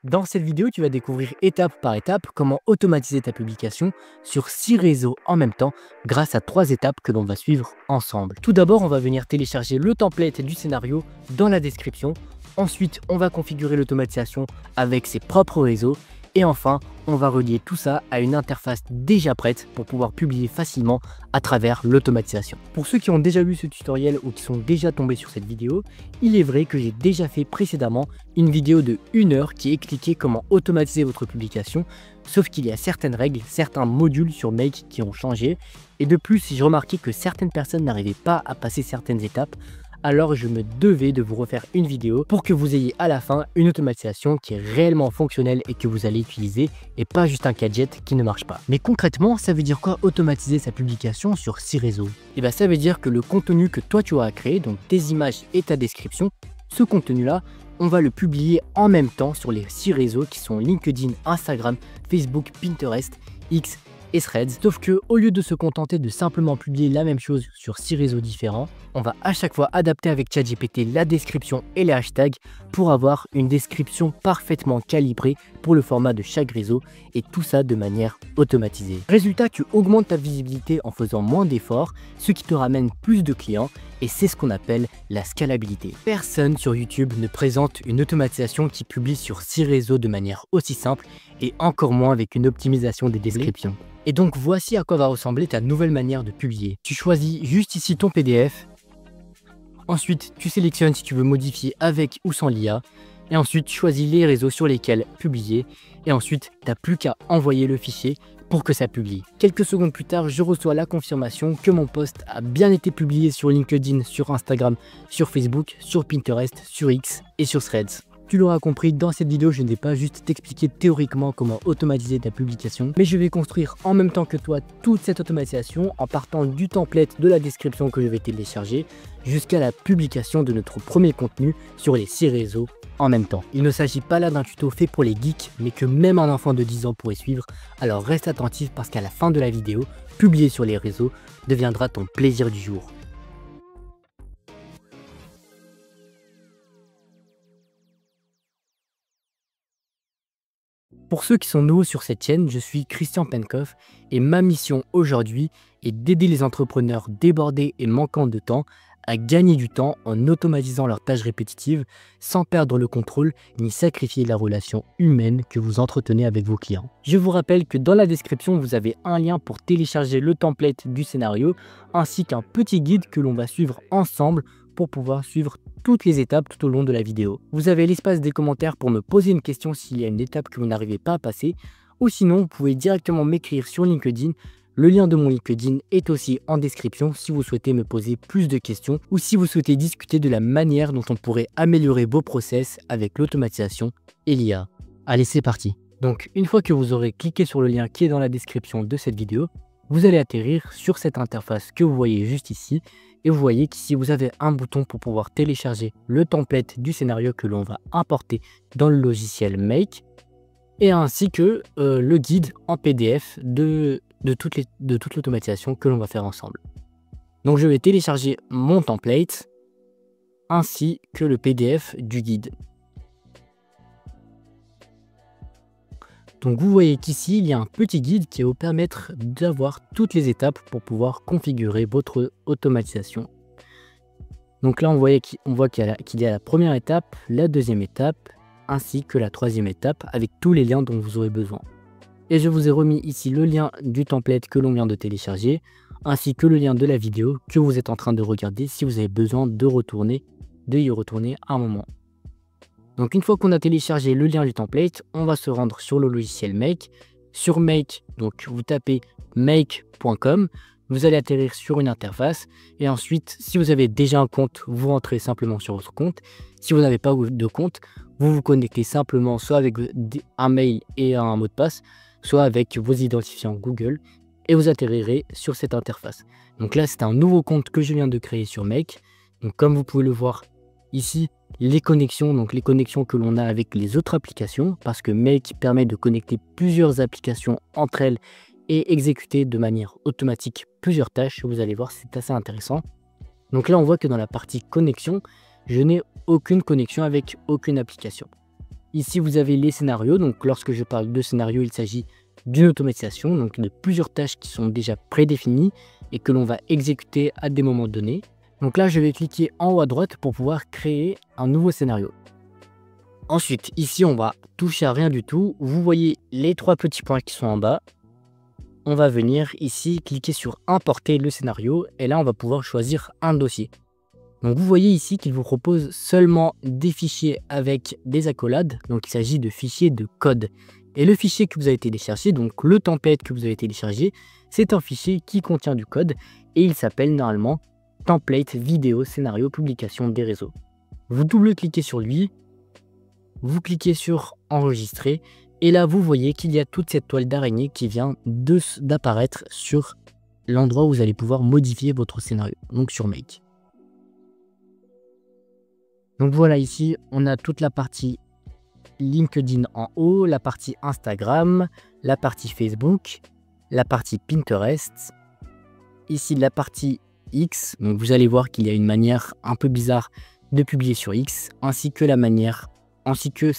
Dans cette vidéo, tu vas découvrir étape par étape comment automatiser ta publication sur 6 réseaux en même temps grâce à 3 étapes que l'on va suivre ensemble. Tout d'abord, on va venir télécharger le template du scénario dans la description. Ensuite, on va configurer l'automatisation avec ses propres réseaux. Et enfin, on va relier tout ça à une interface déjà prête pour pouvoir publier facilement à travers l'automatisation. Pour ceux qui ont déjà vu ce tutoriel ou qui sont déjà tombés sur cette vidéo, il est vrai que j'ai déjà fait précédemment une vidéo de 1 heure qui expliquait comment automatiser votre publication, sauf qu'il y a certaines règles, certains modules sur Make qui ont changé. Et de plus, j'ai remarqué que certaines personnes n'arrivaient pas à passer certaines étapes. Alors je me devais de vous refaire une vidéo pour que vous ayez à la fin une automatisation qui est réellement fonctionnelle et que vous allez utiliser et pas juste un gadget qui ne marche pas. Mais concrètement, ça veut dire quoi automatiser sa publication sur 6 réseaux? Et bien ça veut dire que le contenu que toi tu auras créé, donc tes images et ta description, ce contenu là, on va le publier en même temps sur les 6 réseaux qui sont LinkedIn, Instagram, Facebook, Pinterest, X et Threads. Sauf que au lieu de se contenter de simplement publier la même chose sur 6 réseaux différents, on va à chaque fois adapter avec ChatGPT la description et les hashtags pour avoir une description parfaitement calibrée pour le format de chaque réseau et tout ça de manière automatisée. Résultat, tu augmentes ta visibilité en faisant moins d'efforts, ce qui te ramène plus de clients et c'est ce qu'on appelle la scalabilité. Personne sur YouTube ne présente une automatisation qui publie sur 6 réseaux de manière aussi simple et encore moins avec une optimisation des descriptions. Et donc voici à quoi va ressembler ta nouvelle manière de publier. Tu choisis juste ici ton PDF. Ensuite, tu sélectionnes si tu veux modifier avec ou sans l'IA. Et ensuite, tu choisis les réseaux sur lesquels publier. Et ensuite, tu n'as plus qu'à envoyer le fichier pour que ça publie. Quelques secondes plus tard, je reçois la confirmation que mon post a bien été publié sur LinkedIn, sur Instagram, sur Facebook, sur Pinterest, sur X et sur Threads. Tu l'auras compris, dans cette vidéo, je ne vais pas juste t'expliquer théoriquement comment automatiser ta publication, mais je vais construire en même temps que toi toute cette automatisation en partant du template de la description que je vais télécharger jusqu'à la publication de notre premier contenu sur les 6 réseaux en même temps. Il ne s'agit pas là d'un tuto fait pour les geeks, mais que même un enfant de 10 ans pourrait suivre, alors reste attentif parce qu'à la fin de la vidéo, publier sur les réseaux deviendra ton plaisir du jour. Pour ceux qui sont nouveaux sur cette chaîne, je suis Christian Penkoff et ma mission aujourd'hui est d'aider les entrepreneurs débordés et manquant de temps à gagner du temps en automatisant leurs tâches répétitives sans perdre le contrôle ni sacrifier la relation humaine que vous entretenez avec vos clients. Je vous rappelle que dans la description, vous avez un lien pour télécharger le template du scénario ainsi qu'un petit guide que l'on va suivre ensemble pour pouvoir suivre toutes les étapes tout au long de la vidéo. Vous avez l'espace des commentaires pour me poser une question s'il y a une étape que vous n'arrivez pas à passer ou sinon vous pouvez directement m'écrire sur LinkedIn. Le lien de mon LinkedIn est aussi en description si vous souhaitez me poser plus de questions ou si vous souhaitez discuter de la manière dont on pourrait améliorer vos process avec l'automatisation et l'IA. Allez, c'est parti. Donc une fois que vous aurez cliqué sur le lien qui est dans la description de cette vidéo, vous allez atterrir sur cette interface que vous voyez juste ici. Et vous voyez qu'ici, vous avez un bouton pour pouvoir télécharger le template du scénario que l'on va importer dans le logiciel Make et ainsi que le guide en PDF de toute l'automatisation que l'on va faire ensemble. Donc, je vais télécharger mon template ainsi que le PDF du guide. Donc vous voyez qu'ici, il y a un petit guide qui va vous permettre d'avoir toutes les étapes pour pouvoir configurer votre automatisation. Donc là, on voit qu'il y a la première étape, la deuxième étape, ainsi que la troisième étape avec tous les liens dont vous aurez besoin. Et je vous ai remis ici le lien du template que l'on vient de télécharger, ainsi que le lien de la vidéo que vous êtes en train de regarder si vous avez besoin de y retourner un moment. Donc une fois qu'on a téléchargé le lien du template, on va se rendre sur le logiciel Make. Sur Make, donc vous tapez make.com, vous allez atterrir sur une interface et ensuite, si vous avez déjà un compte, vous rentrez simplement sur votre compte. Si vous n'avez pas de compte, vous vous connectez simplement soit avec un mail et un mot de passe, soit avec vos identifiants Google et vous atterrirez sur cette interface. Donc là, c'est un nouveau compte que je viens de créer sur Make. Donc comme vous pouvez le voir ici, les connexions, donc les connexions que l'on a avec les autres applications, parce que Make permet de connecter plusieurs applications entre elles et exécuter de manière automatique plusieurs tâches. Vous allez voir, c'est assez intéressant. Donc là, on voit que dans la partie connexion, je n'ai aucune connexion avec aucune application. Ici, vous avez les scénarios. Donc, lorsque je parle de scénario, il s'agit d'une automatisation, donc de plusieurs tâches qui sont déjà prédéfinies et que l'on va exécuter à des moments donnés. Donc là, je vais cliquer en haut à droite pour pouvoir créer un nouveau scénario. Ensuite, ici, on va toucher à rien du tout. Vous voyez les 3 petits points qui sont en bas. On va venir ici, cliquer sur importer le scénario et là, on va pouvoir choisir un dossier. Donc vous voyez ici qu'il vous propose seulement des fichiers avec des accolades, donc il s'agit de fichiers de code. Et le fichier que vous avez téléchargé, donc le template que vous avez téléchargé, c'est un fichier qui contient du code et il s'appelle normalement template vidéo scénario publication des réseaux. Vous double-cliquez sur lui, vous cliquez sur enregistrer et là vous voyez qu'il y a toute cette toile d'araignée qui vient d'apparaître sur l'endroit où vous allez pouvoir modifier votre scénario, donc sur Make. Donc voilà, ici, on a toute la partie LinkedIn en haut, la partie Instagram, la partie Facebook, la partie Pinterest, ici la partie X. Donc vous allez voir qu'il y a une manière un peu bizarre de publier sur X, ainsi que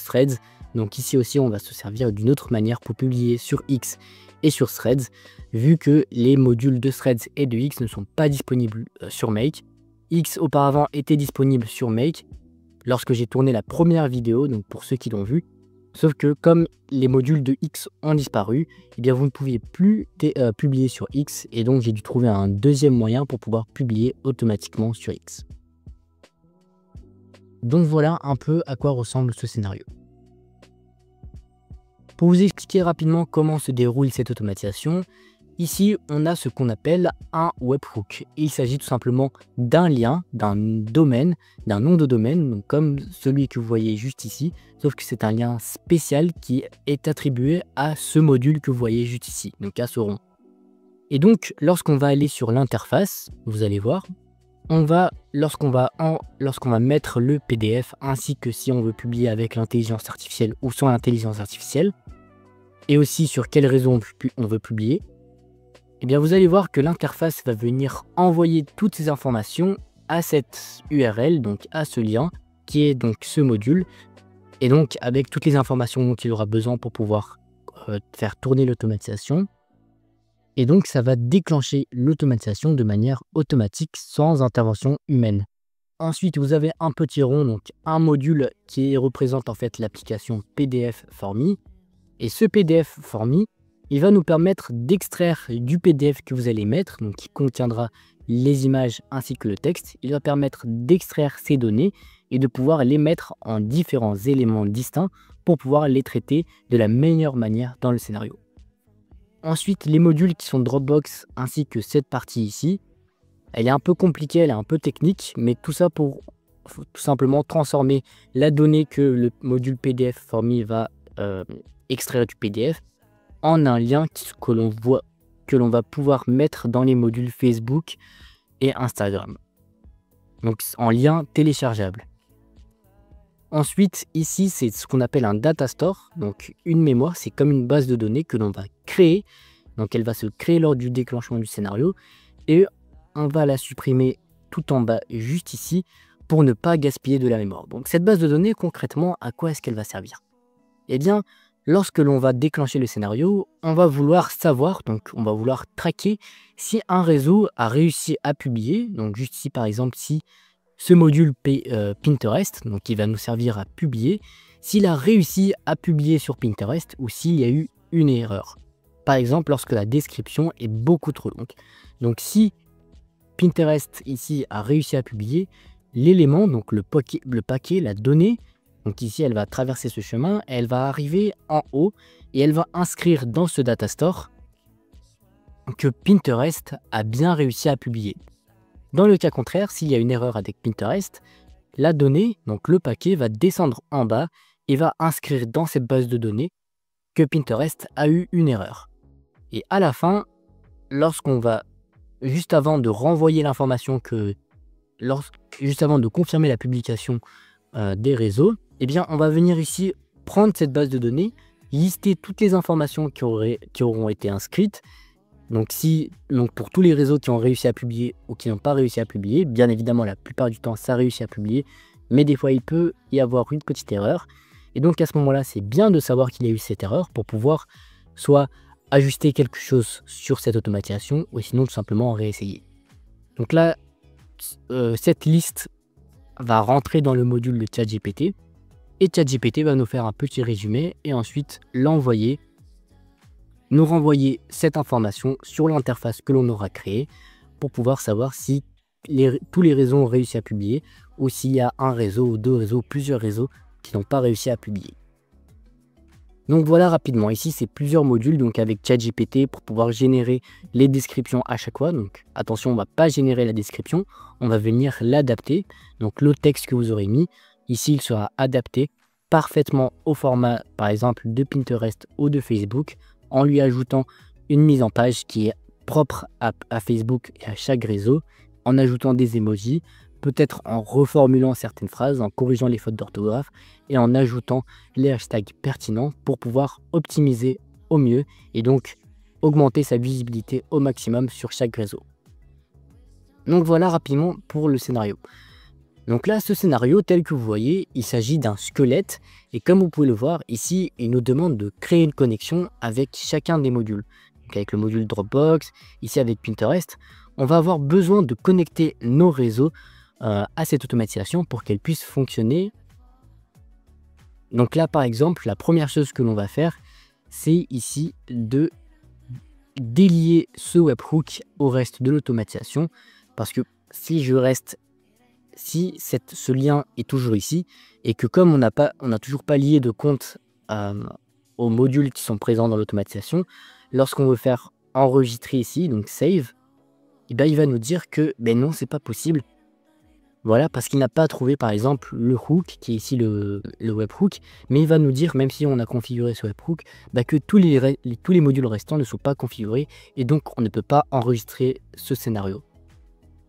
Threads. Donc ici aussi, on va se servir d'une autre manière pour publier sur X et sur Threads, vu que les modules de Threads et de X ne sont pas disponibles sur Make. X auparavant était disponible sur Make, lorsque j'ai tourné la première vidéo, donc pour ceux qui l'ont vu, sauf que comme les modules de X ont disparu, eh bien vous ne pouviez plus publier sur X et donc j'ai dû trouver un deuxième moyen pour pouvoir publier automatiquement sur X. Donc voilà un peu à quoi ressemble ce scénario. Pour vous expliquer rapidement comment se déroule cette automatisation, ici, on a ce qu'on appelle un webhook. Il s'agit tout simplement d'un lien, d'un domaine, d'un nom de domaine, donc comme celui que vous voyez juste ici, sauf que c'est un lien spécial qui est attribué à ce module que vous voyez juste ici, donc à ce rond. Et donc, lorsqu'on va aller sur l'interface, vous allez voir, lorsqu'on va mettre le PDF, ainsi que si on veut publier avec l'intelligence artificielle ou sans l'intelligence artificielle, et aussi sur quel réseau on veut publier, eh bien vous allez voir que l'interface va venir envoyer toutes ces informations à cette URL, donc à ce lien, qui est donc ce module, et donc avec toutes les informations dont il aura besoin pour pouvoir faire tourner l'automatisation. Et donc ça va déclencher l'automatisation de manière automatique sans intervention humaine. Ensuite, vous avez un petit rond, donc un module qui représente en fait l'application PDF For.me. Et ce PDF For.me, il va nous permettre d'extraire du PDF que vous allez mettre, donc qui contiendra les images ainsi que le texte. Il va permettre d'extraire ces données et de pouvoir les mettre en différents éléments distincts pour pouvoir les traiter de la meilleure manière dans le scénario. Ensuite, les modules qui sont Dropbox ainsi que cette partie ici, elle est un peu compliquée, elle est un peu technique, mais tout ça pour tout simplement transformer la donnée que le module PDF For.me va extraire du PDF en un lien que l'on va pouvoir mettre dans les modules Facebook et Instagram. Donc en lien téléchargeable. Ensuite, ici, c'est ce qu'on appelle un data store. Donc une mémoire, c'est comme une base de données que l'on va créer. Donc elle va se créer lors du déclenchement du scénario. Et on va la supprimer tout en bas, juste ici, pour ne pas gaspiller de la mémoire. Donc cette base de données, concrètement, à quoi est-ce qu'elle va servir? Eh bien, lorsque l'on va déclencher le scénario, on va vouloir savoir, donc on va vouloir traquer si un réseau a réussi à publier. Donc juste ici, par exemple, si ce module Pinterest, donc qui va nous servir à publier, s'il a réussi à publier sur Pinterest ou s'il y a eu une erreur. Par exemple, lorsque la description est beaucoup trop longue. Donc si Pinterest ici a réussi à publier, l'élément, donc le paquet, la donnée, donc ici elle va traverser ce chemin, elle va arriver en haut et elle va inscrire dans ce data store que Pinterest a bien réussi à publier. Dans le cas contraire, s'il y a une erreur avec Pinterest, la donnée, donc le paquet, va descendre en bas et va inscrire dans cette base de données que Pinterest a eu une erreur. Et à la fin, juste avant de renvoyer l'information juste avant de confirmer la publication des réseaux, eh bien on va venir ici prendre cette base de données, lister toutes les informations qui auront été inscrites. Donc pour tous les réseaux qui ont réussi à publier ou qui n'ont pas réussi à publier, bien évidemment la plupart du temps ça réussit à publier, mais des fois il peut y avoir une petite erreur. Et donc à ce moment-là, c'est bien de savoir qu'il y a eu cette erreur pour pouvoir soit ajuster quelque chose sur cette automatisation ou sinon tout simplement réessayer. Donc là, cette liste va rentrer dans le module de ChatGPT et ChatGPT va nous faire un petit résumé et ensuite l'envoyer, nous renvoyer cette information sur l'interface que l'on aura créée pour pouvoir savoir si tous les réseaux ont réussi à publier ou s'il y a un réseau ou deux réseaux, plusieurs réseaux qui n'ont pas réussi à publier. Donc voilà rapidement, ici c'est plusieurs modules donc avec ChatGPT pour pouvoir générer les descriptions à chaque fois. Donc attention, on ne va pas générer la description, on va venir l'adapter. Donc le texte que vous aurez mis, ici il sera adapté parfaitement au format par exemple de Pinterest ou de Facebook en lui ajoutant une mise en page qui est propre à Facebook et à chaque réseau, en ajoutant des emojis, peut-être en reformulant certaines phrases, en corrigeant les fautes d'orthographe et en ajoutant les hashtags pertinents pour pouvoir optimiser au mieux et donc augmenter sa visibilité au maximum sur chaque réseau. Donc voilà rapidement pour le scénario. Donc là, ce scénario tel que vous voyez, il s'agit d'un squelette et comme vous pouvez le voir ici, il nous demande de créer une connexion avec chacun des modules. Donc avec le module Dropbox, ici avec Pinterest, on va avoir besoin de connecter nos réseaux à cette automatisation pour qu'elle puisse fonctionner. Donc là, par exemple, la première chose que l'on va faire, c'est ici de délier ce webhook au reste de l'automatisation. Parce que si ce lien est toujours ici, et que comme on n'a toujours pas lié de compte aux modules qui sont présents dans l'automatisation, lorsqu'on veut faire enregistrer ici, donc save, et il va nous dire que non, c'est pas possible. Voilà, parce qu'il n'a pas trouvé par exemple le hook, qui est ici le webhook, mais il va nous dire, même si on a configuré ce webhook, que tous les modules restants ne sont pas configurés, et donc on ne peut pas enregistrer ce scénario.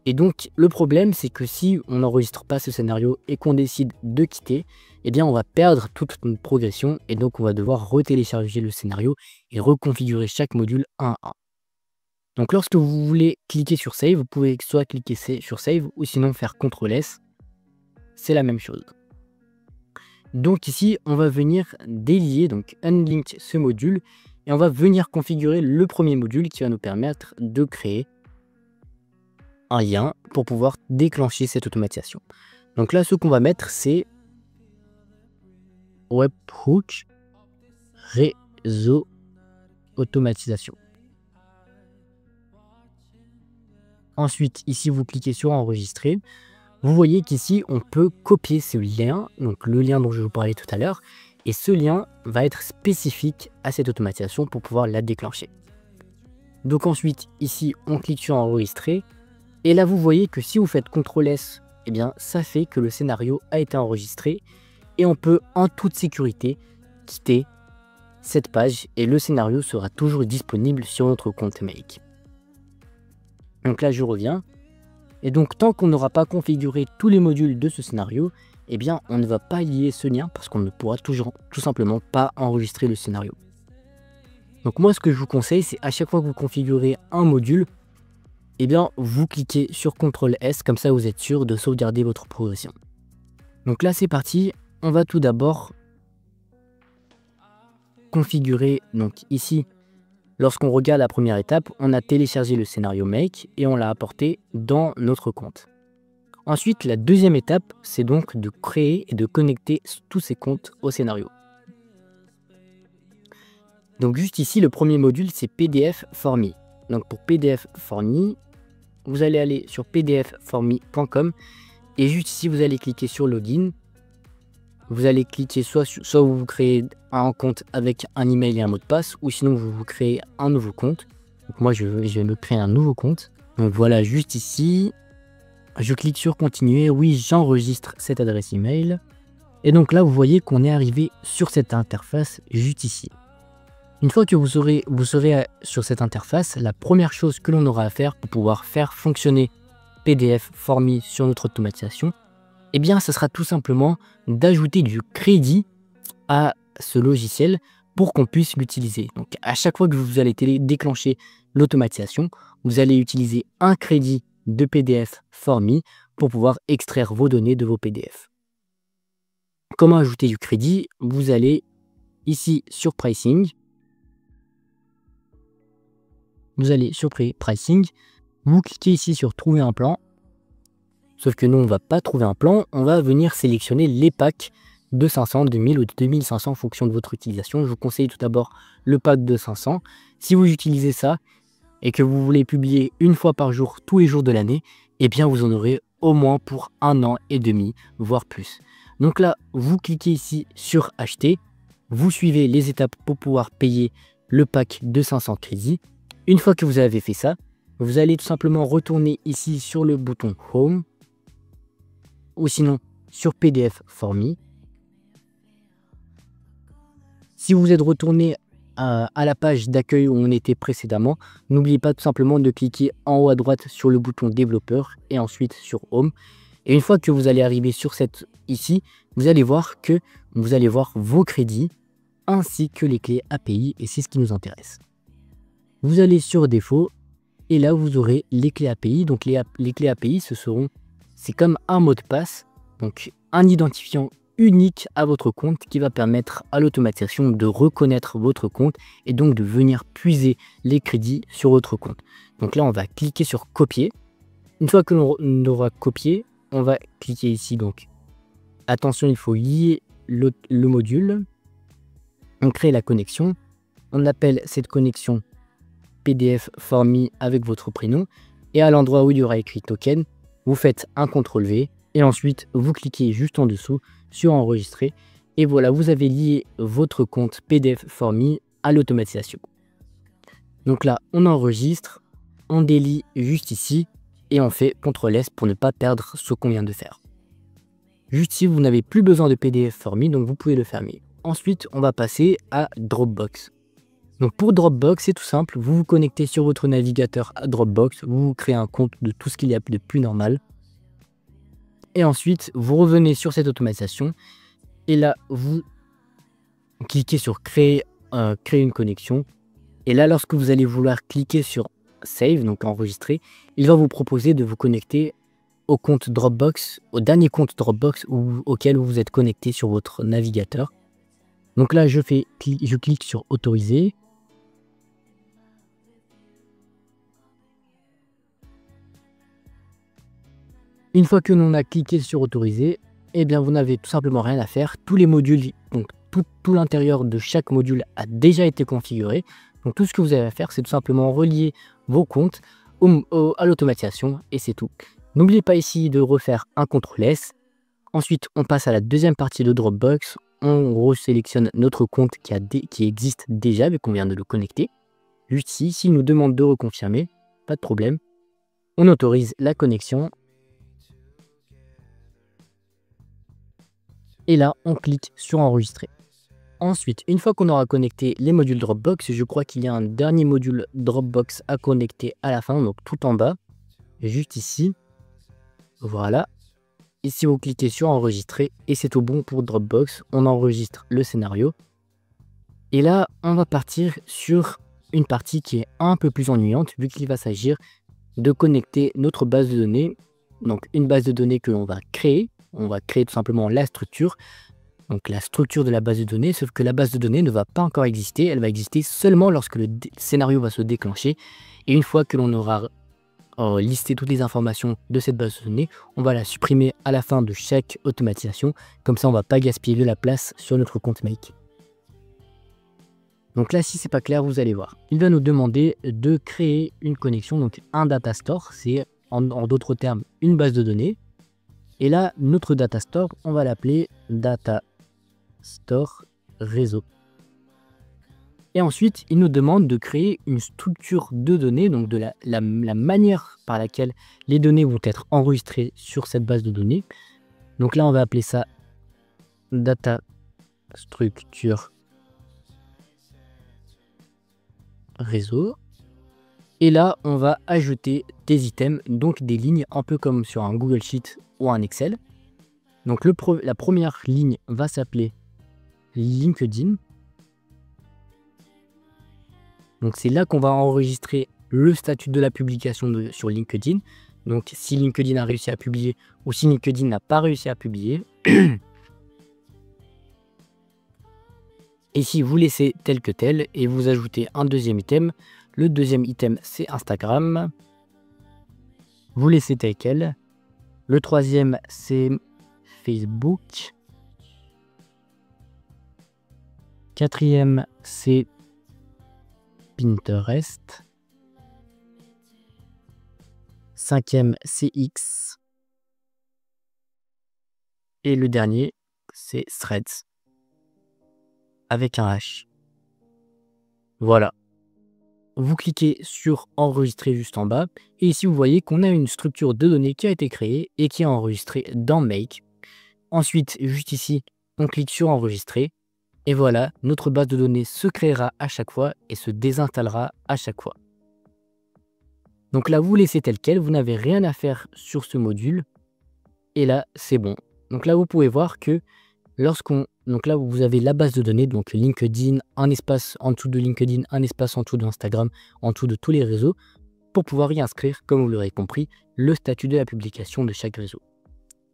Et donc le problème, c'est que si on n'enregistre pas ce scénario et qu'on décide de quitter, on va perdre toute notre progression, et donc on va devoir retélécharger le scénario et reconfigurer chaque module un à un. Donc lorsque vous voulez cliquer sur Save, vous pouvez soit cliquer sur Save ou sinon faire CTRL S. C'est la même chose. Donc ici, on va venir délier, donc unlink ce module et on va venir configurer le premier module qui va nous permettre de créer un lien pour pouvoir déclencher cette automatisation. Donc là, ce qu'on va mettre, c'est webhook réseau automatisation. Ensuite, ici, vous cliquez sur enregistrer. Vous voyez qu'ici, on peut copier ce lien, donc le lien dont je vous parlais tout à l'heure, et ce lien va être spécifique à cette automatisation pour pouvoir la déclencher. Donc ensuite, ici, on clique sur enregistrer, et là, vous voyez que si vous faites CTRL S, ça fait que le scénario a été enregistré, et on peut en toute sécurité quitter cette page, et le scénario sera toujours disponible sur notre compte Make. Donc là, je reviens. Et donc, tant qu'on n'aura pas configuré tous les modules de ce scénario, on ne va pas lier ce lien parce qu'on ne pourra tout simplement pas enregistrer le scénario. Donc moi, ce que je vous conseille, c'est à chaque fois que vous configurez un module, vous cliquez sur CTRL S, comme ça vous êtes sûr de sauvegarder votre progression. Donc là, c'est parti. On va tout d'abord configurer, donc ici, lorsqu'on regarde la première étape, on a téléchargé le scénario Make et on l'a apporté dans notre compte. Ensuite, la deuxième étape, c'est donc de créer et de connecter tous ces comptes au scénario. Donc juste ici, le premier module, c'est PDF for me. Donc pour PDF for me, vous allez aller sur pdfforme.com et juste ici, vous allez cliquer sur Login. Vous allez cliquer soit vous créez un compte avec un email et un mot de passe, ou sinon vous créez un nouveau compte. Donc moi je vais me créer un nouveau compte. Donc voilà, juste ici, je clique sur continuer. Oui, j'enregistre cette adresse email. Et donc là, vous voyez qu'on est arrivé sur cette interface juste ici. Une fois que vous serez sur cette interface, la première chose que l'on aura à faire pour pouvoir faire fonctionner PDF for me sur notre automatisation, ce sera tout simplement d'ajouter du crédit à ce logiciel pour qu'on puisse l'utiliser. Donc à chaque fois que vous allez déclencher l'automatisation, vous allez utiliser un crédit de PDF for me pour pouvoir extraire vos données de vos PDF. Comment ajouter du crédit? Vous allez ici sur Pricing. Vous allez sur Pricing. Vous cliquez ici sur Trouver un plan. Sauf que nous, on ne va pas trouver un plan. On va venir sélectionner les packs de 500, 2000 ou de 2500 en fonction de votre utilisation. Je vous conseille tout d'abord le pack de 500. Si vous utilisez ça et que vous voulez publier une fois par jour, tous les jours de l'année, eh bien vous en aurez au moins pour 1 an et demi, voire plus. Donc là, vous cliquez ici sur Acheter. Vous suivez les étapes pour pouvoir payer le pack de 500 crédits. Une fois que vous avez fait ça, vous allez tout simplement retourner ici sur le bouton Home ou sinon sur PDF for Me. Si vous êtes retourné à la page d'accueil où on était précédemment, n'oubliez pas tout simplement de cliquer en haut à droite sur le bouton développeur et ensuite sur Home. Et une fois que vous allez arriver sur cette ici, vous allez voir vos crédits ainsi que les clés API et c'est ce qui nous intéresse. Vous allez sur Défaut et là vous aurez les clés API. Donc les clés API, c'est comme un mot de passe, donc un identifiant unique à votre compte qui va permettre à l'automatisation de reconnaître votre compte et donc de venir puiser les crédits sur votre compte. Donc là, on va cliquer sur Copier. Une fois que l'on aura copié, on va cliquer ici. Donc, attention, il faut lier le module. On crée la connexion. On appelle cette connexion PDF for Me avec votre prénom. Et à l'endroit où il y aura écrit token, vous faites un CTRL-V. Et ensuite, vous cliquez juste en dessous sur Enregistrer. Et voilà, vous avez lié votre compte PDF for Me à l'automatisation. Donc là, on enregistre, on délie juste ici et on fait CTRL-S pour ne pas perdre ce qu'on vient de faire. Juste ici, vous n'avez plus besoin de PDF for Me, donc vous pouvez le fermer. Ensuite, on va passer à Dropbox. Donc pour Dropbox, c'est tout simple. Vous vous connectez sur votre navigateur à Dropbox, vous créez un compte de tout ce qu'il y a de plus normal. Et ensuite, vous revenez sur cette automatisation et là, vous cliquez sur créer une connexion. Et là, lorsque vous allez vouloir cliquer sur Save, donc enregistrer, il va vous proposer de vous connecter au compte Dropbox, au dernier compte Dropbox auquel vous êtes connecté sur votre navigateur. Donc là, je clique sur Autoriser. Une fois que l'on a cliqué sur Autoriser, eh bien vous n'avez tout simplement rien à faire. Tous les modules, donc tout l'intérieur de chaque module a déjà été configuré. Donc tout ce que vous avez à faire, c'est tout simplement relier vos comptes à l'automatisation et c'est tout. N'oubliez pas ici de refaire un CTRL-S. Ensuite, on passe à la deuxième partie de Dropbox. On resélectionne notre compte qui existe déjà, mais qu'on vient de le connecter. Juste ici, s'il nous demande de reconfirmer, pas de problème. On autorise la connexion. Et là, on clique sur Enregistrer. Ensuite, une fois qu'on aura connecté les modules Dropbox, je crois qu'il y a un dernier module Dropbox à connecter à la fin, donc tout en bas, juste ici. Voilà. Ici, vous cliquez sur Enregistrer et c'est tout bon pour Dropbox. On enregistre le scénario. Et là, on va partir sur une partie qui est un peu plus ennuyante, vu qu'il va s'agir de connecter notre base de données. Donc, une base de données que l'on va créer. On va créer tout simplement la structure. Donc la structure de la base de données, sauf que la base de données ne va pas encore exister. Elle va exister seulement lorsque le scénario va se déclencher. Et une fois que l'on aura listé toutes les informations de cette base de données, on va la supprimer à la fin de chaque automatisation. Comme ça, on ne va pas gaspiller de la place sur notre compte Make. Donc là, si c'est pas clair, vous allez voir. Il va nous demander de créer une connexion, donc un data store. C'est en d'autres termes une base de données. Et là, notre data store, on va l'appeler data store réseau. Et ensuite, il nous demande de créer une structure de données, donc de la manière par laquelle les données vont être enregistrées sur cette base de données. Donc là, on va appeler ça data structure réseau. Et là, on va ajouter des items, donc des lignes, un peu comme sur un Google Sheet ou un Excel. Donc la première ligne va s'appeler LinkedIn. Donc c'est là qu'on va enregistrer le statut de la publication sur LinkedIn. Donc si LinkedIn a réussi à publier ou si LinkedIn n'a pas réussi à publier. Ici, vous laissez tel que tel et vous ajoutez un deuxième item. Le deuxième item, c'est Instagram. Vous laissez tel quel. Le troisième, c'est Facebook. Quatrième, c'est Pinterest. Cinquième, c'est X. Et le dernier, c'est Threads. Avec un H. Voilà. Vous cliquez sur enregistrer juste en bas. Et ici, vous voyez qu'on a une structure de données qui a été créée et qui est enregistrée dans Make. Ensuite, juste ici, on clique sur enregistrer. Et voilà, notre base de données se créera à chaque fois et se désinstallera à chaque fois. Donc là, vous laissez tel quel, vous n'avez rien à faire sur ce module. Et là, c'est bon. Donc là, vous pouvez voir que donc là, vous avez la base de données, donc LinkedIn, un espace en dessous de LinkedIn, un espace en dessous d'Instagram, en dessous de tous les réseaux, pour pouvoir y inscrire, comme vous l'aurez compris, le statut de la publication de chaque réseau.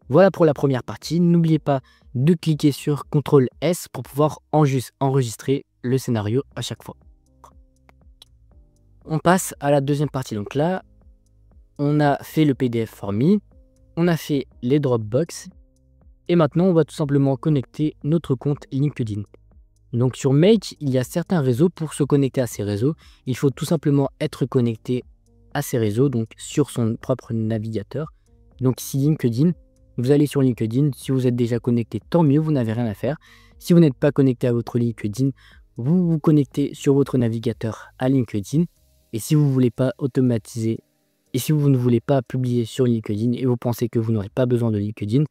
Voilà pour la première partie. N'oubliez pas de cliquer sur CTRL S pour pouvoir enregistrer le scénario à chaque fois. On passe à la deuxième partie. Donc là, on a fait le PDF for me, on a fait les Dropbox, et maintenant, on va tout simplement connecter notre compte LinkedIn. Donc sur Make, il y a certains réseaux. Pour se connecter à ces réseaux, il faut tout simplement être connecté à ces réseaux, donc sur son propre navigateur. Donc ici LinkedIn, vous allez sur LinkedIn. Si vous êtes déjà connecté, tant mieux, vous n'avez rien à faire. Si vous n'êtes pas connecté à votre LinkedIn, vous vous connectez sur votre navigateur à LinkedIn. Et si vous ne voulez pas automatiser, et si vous ne voulez pas publier sur LinkedIn et vous pensez que vous n'aurez pas besoin de LinkedIn,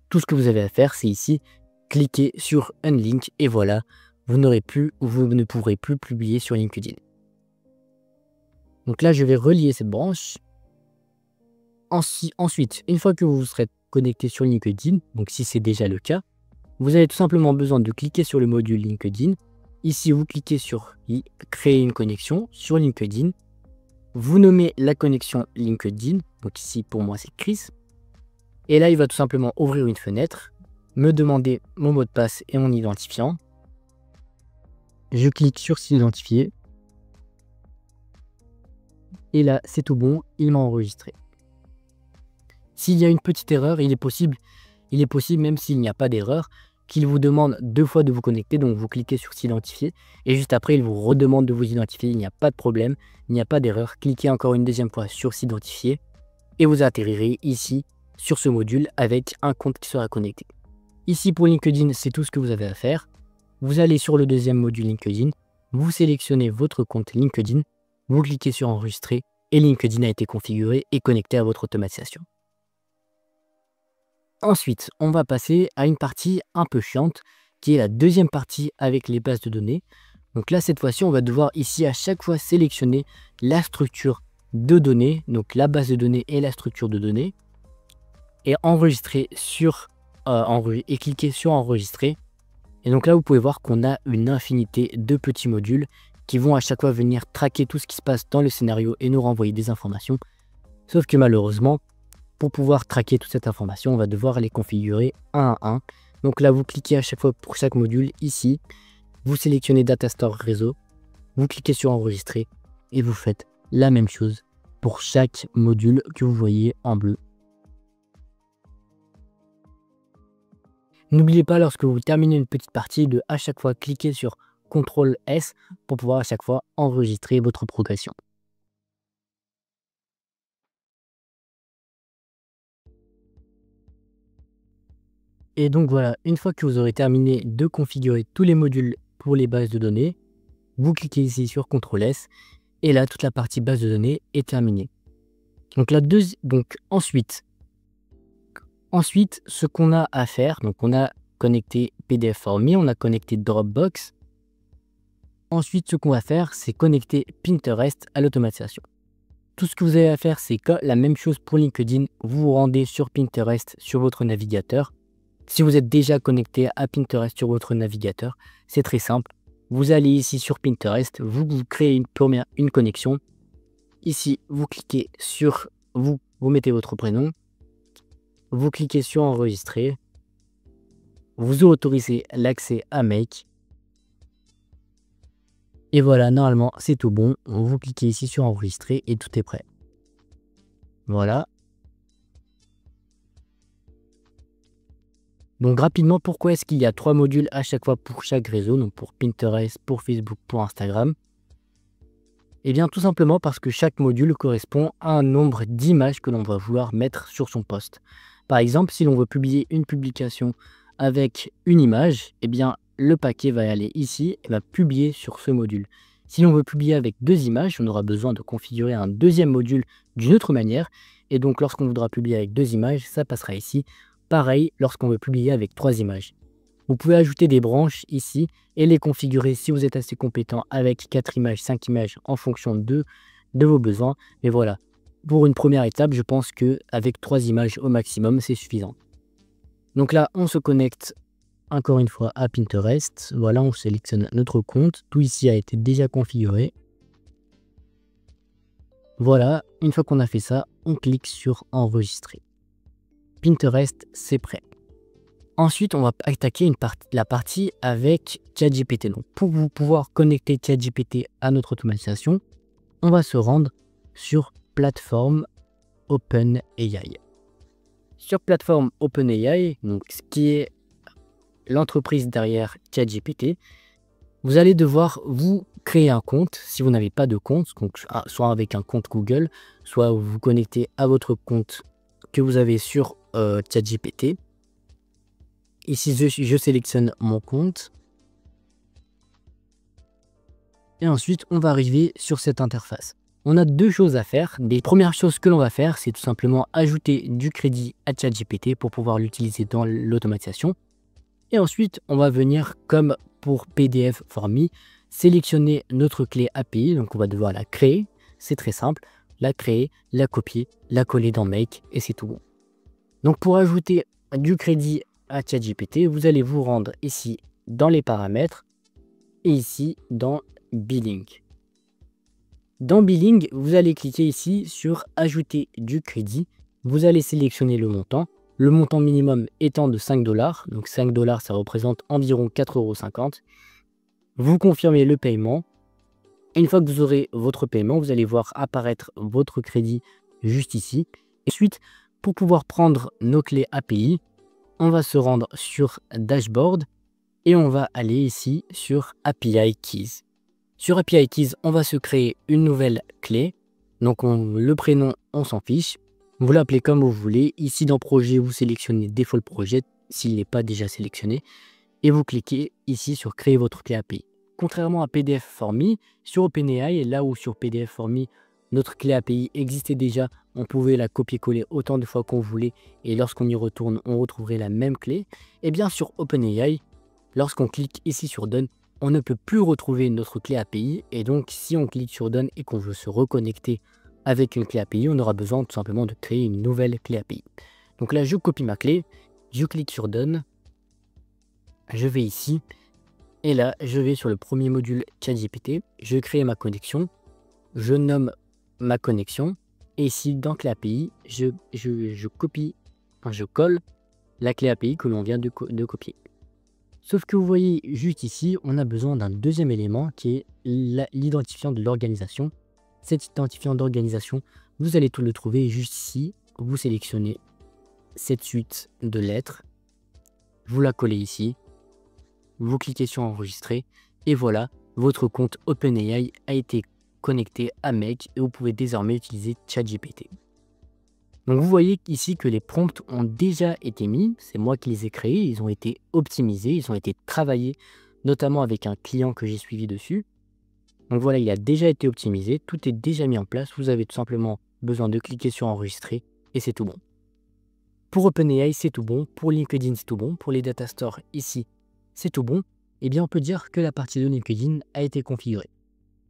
tout ce que vous avez à faire, c'est ici, cliquer sur Unlink et voilà, vous ne pourrez plus publier sur LinkedIn. Donc là, je vais relier cette branche. Ensuite, une fois que vous serez connecté sur LinkedIn, donc si c'est déjà le cas, vous avez tout simplement besoin de cliquer sur le module LinkedIn. Ici, vous cliquez sur créer une connexion sur LinkedIn. Vous nommez la connexion LinkedIn. Donc ici, pour moi, c'est Chris. Et là, il va tout simplement ouvrir une fenêtre, me demander mon mot de passe et mon identifiant. Je clique sur s'identifier. Et là, c'est tout bon, il m'a enregistré. S'il y a une petite erreur, il est possible, même s'il n'y a pas d'erreur, qu'il vous demande 2 fois de vous connecter. Donc, vous cliquez sur s'identifier et juste après, il vous redemande de vous identifier. Il n'y a pas de problème, il n'y a pas d'erreur. Cliquez encore une deuxième fois sur s'identifier et vous atterrirez ici sur ce module avec un compte qui sera connecté. Ici pour LinkedIn, c'est tout ce que vous avez à faire. Vous allez sur le deuxième module LinkedIn, vous sélectionnez votre compte LinkedIn, vous cliquez sur enregistrer et LinkedIn a été configuré et connecté à votre automatisation. Ensuite, on va passer à une partie un peu chiante qui est la deuxième partie avec les bases de données. Donc là, cette fois-ci, on va devoir ici à chaque fois sélectionner la structure de données, donc la base de données et la structure de données, et enregistrer et cliquer sur enregistrer. Et donc là, vous pouvez voir qu'on a une infinité de petits modules qui vont à chaque fois venir traquer tout ce qui se passe dans le scénario et nous renvoyer des informations. Sauf que malheureusement, pour pouvoir traquer toute cette information, on va devoir les configurer un à un. Donc là, vous cliquez à chaque fois pour chaque module ici, vous sélectionnez Data Store Réseau, vous cliquez sur enregistrer et vous faites la même chose pour chaque module que vous voyez en bleu. N'oubliez pas, lorsque vous terminez une petite partie, de à chaque fois cliquer sur CTRL S pour pouvoir à chaque fois enregistrer votre progression. Et donc voilà, une fois que vous aurez terminé de configurer tous les modules pour les bases de données, vous cliquez ici sur CTRL S et là, toute la partie base de données est terminée. Donc ensuite, ce qu'on a à faire, donc on a connecté PDF for me, on a connecté Dropbox. Ensuite, ce qu'on va faire, c'est connecter Pinterest à l'automatisation. Tout ce que vous avez à faire, c'est la même chose pour LinkedIn. Vous vous rendez sur Pinterest sur votre navigateur. Si vous êtes déjà connecté à Pinterest sur votre navigateur, c'est très simple. Vous allez ici sur Pinterest, vous créez une connexion. Ici, vous cliquez sur vous mettez votre prénom. Vous cliquez sur enregistrer. Vous autorisez l'accès à Make. Et voilà, normalement, c'est tout bon. Vous cliquez ici sur enregistrer et tout est prêt. Voilà. Donc rapidement, pourquoi est-ce qu'il y a 3 modules à chaque fois pour chaque réseau, donc pour Pinterest, pour Facebook, pour Instagram? Eh bien tout simplement parce que chaque module correspond à un nombre d'images que l'on va vouloir mettre sur son post. Par exemple, si l'on veut publier une publication avec une image, eh bien le paquet va aller ici et va publier sur ce module. Si l'on veut publier avec 2 images, on aura besoin de configurer un deuxième module d'une autre manière. Et donc lorsqu'on voudra publier avec 2 images, ça passera ici. Pareil lorsqu'on veut publier avec 3 images. Vous pouvez ajouter des branches ici et les configurer si vous êtes assez compétent avec 4 images, 5 images en fonction de vos besoins. Mais voilà, pour une première étape, je pense qu'avec 3 images au maximum, c'est suffisant. Donc là, on se connecte encore une fois à Pinterest. Voilà, on sélectionne notre compte. Tout ici a été déjà configuré. Voilà, une fois qu'on a fait ça, on clique sur enregistrer. Pinterest, c'est prêt. Ensuite, on va attaquer la partie avec ChatGPT. Donc, pour vous pouvoir connecter ChatGPT à notre automatisation, on va se rendre sur plateforme OpenAI. Sur plateforme OpenAI, donc ce qui est l'entreprise derrière ChatGPT, vous allez devoir vous créer un compte si vous n'avez pas de compte, donc soit avec un compte Google, soit vous vous connectez à votre compte que vous avez sur ChatGPT. Ici, je sélectionne mon compte. Et ensuite, on va arriver sur cette interface. On a 2 choses à faire. Les premières choses que l'on va faire, c'est tout simplement ajouter du crédit à ChatGPT pour pouvoir l'utiliser dans l'automatisation. Et ensuite, on va venir, comme pour PDF for Me, sélectionner notre clé API. Donc, on va devoir la créer. C'est très simple. La créer, la copier, la coller dans Make et c'est tout bon. Donc, pour ajouter du crédit à ChatGPT, vous allez vous rendre ici dans les paramètres et ici dans Billing. Dans Billing, vous allez cliquer ici sur ajouter du crédit. Vous allez sélectionner le montant minimum étant de 5 $. Donc 5 $, ça représente environ 4,50 €. Vous confirmez le paiement. Une fois que vous aurez votre paiement, vous allez voir apparaître votre crédit juste ici. Et ensuite, pour pouvoir prendre nos clés API, on va se rendre sur Dashboard et on va aller ici sur API Keys. Sur API Keys, on va se créer une nouvelle clé. Donc le prénom, on s'en fiche. Vous l'appelez comme vous voulez. Ici dans Projet, vous sélectionnez Default Project s'il n'est pas déjà sélectionné. Et vous cliquez ici sur Créer votre clé API. Contrairement à PDF for Me, sur OpenAI, là où sur PDF for Me, notre clé API existait déjà, on pouvait la copier-coller autant de fois qu'on voulait et lorsqu'on y retourne, on retrouverait la même clé. Et bien sur OpenAI, lorsqu'on clique ici sur Done, on ne peut plus retrouver notre clé API et donc si on clique sur Done et qu'on veut se reconnecter avec une clé API, on aura besoin tout simplement de créer une nouvelle clé API. Donc là, je copie ma clé, je clique sur Done, je vais ici et là, je vais sur le premier module ChatGPT, je crée ma connexion, je nomme ma connexion et ici dans clé API, je copie, enfin je colle la clé API que l'on vient de copier. Sauf que vous voyez juste ici, on a besoin d'un deuxième élément qui est l'identifiant de l'organisation. Cet identifiant d'organisation, vous allez tout le trouver juste ici. Vous sélectionnez cette suite de lettres, vous la collez ici, vous cliquez sur enregistrer et voilà, votre compte OpenAI a été connecté à Make et vous pouvez désormais utiliser ChatGPT. Donc vous voyez ici que les prompts ont déjà été mis, c'est moi qui les ai créés, ils ont été optimisés, ils ont été travaillés, notamment avec un client que j'ai suivi dessus. Donc voilà, il a déjà été optimisé, tout est déjà mis en place, vous avez tout simplement besoin de cliquer sur enregistrer et c'est tout bon. Pour OpenAI, c'est tout bon, pour LinkedIn, c'est tout bon, pour les data stores ici, c'est tout bon. Et bien on peut dire que la partie de LinkedIn a été configurée.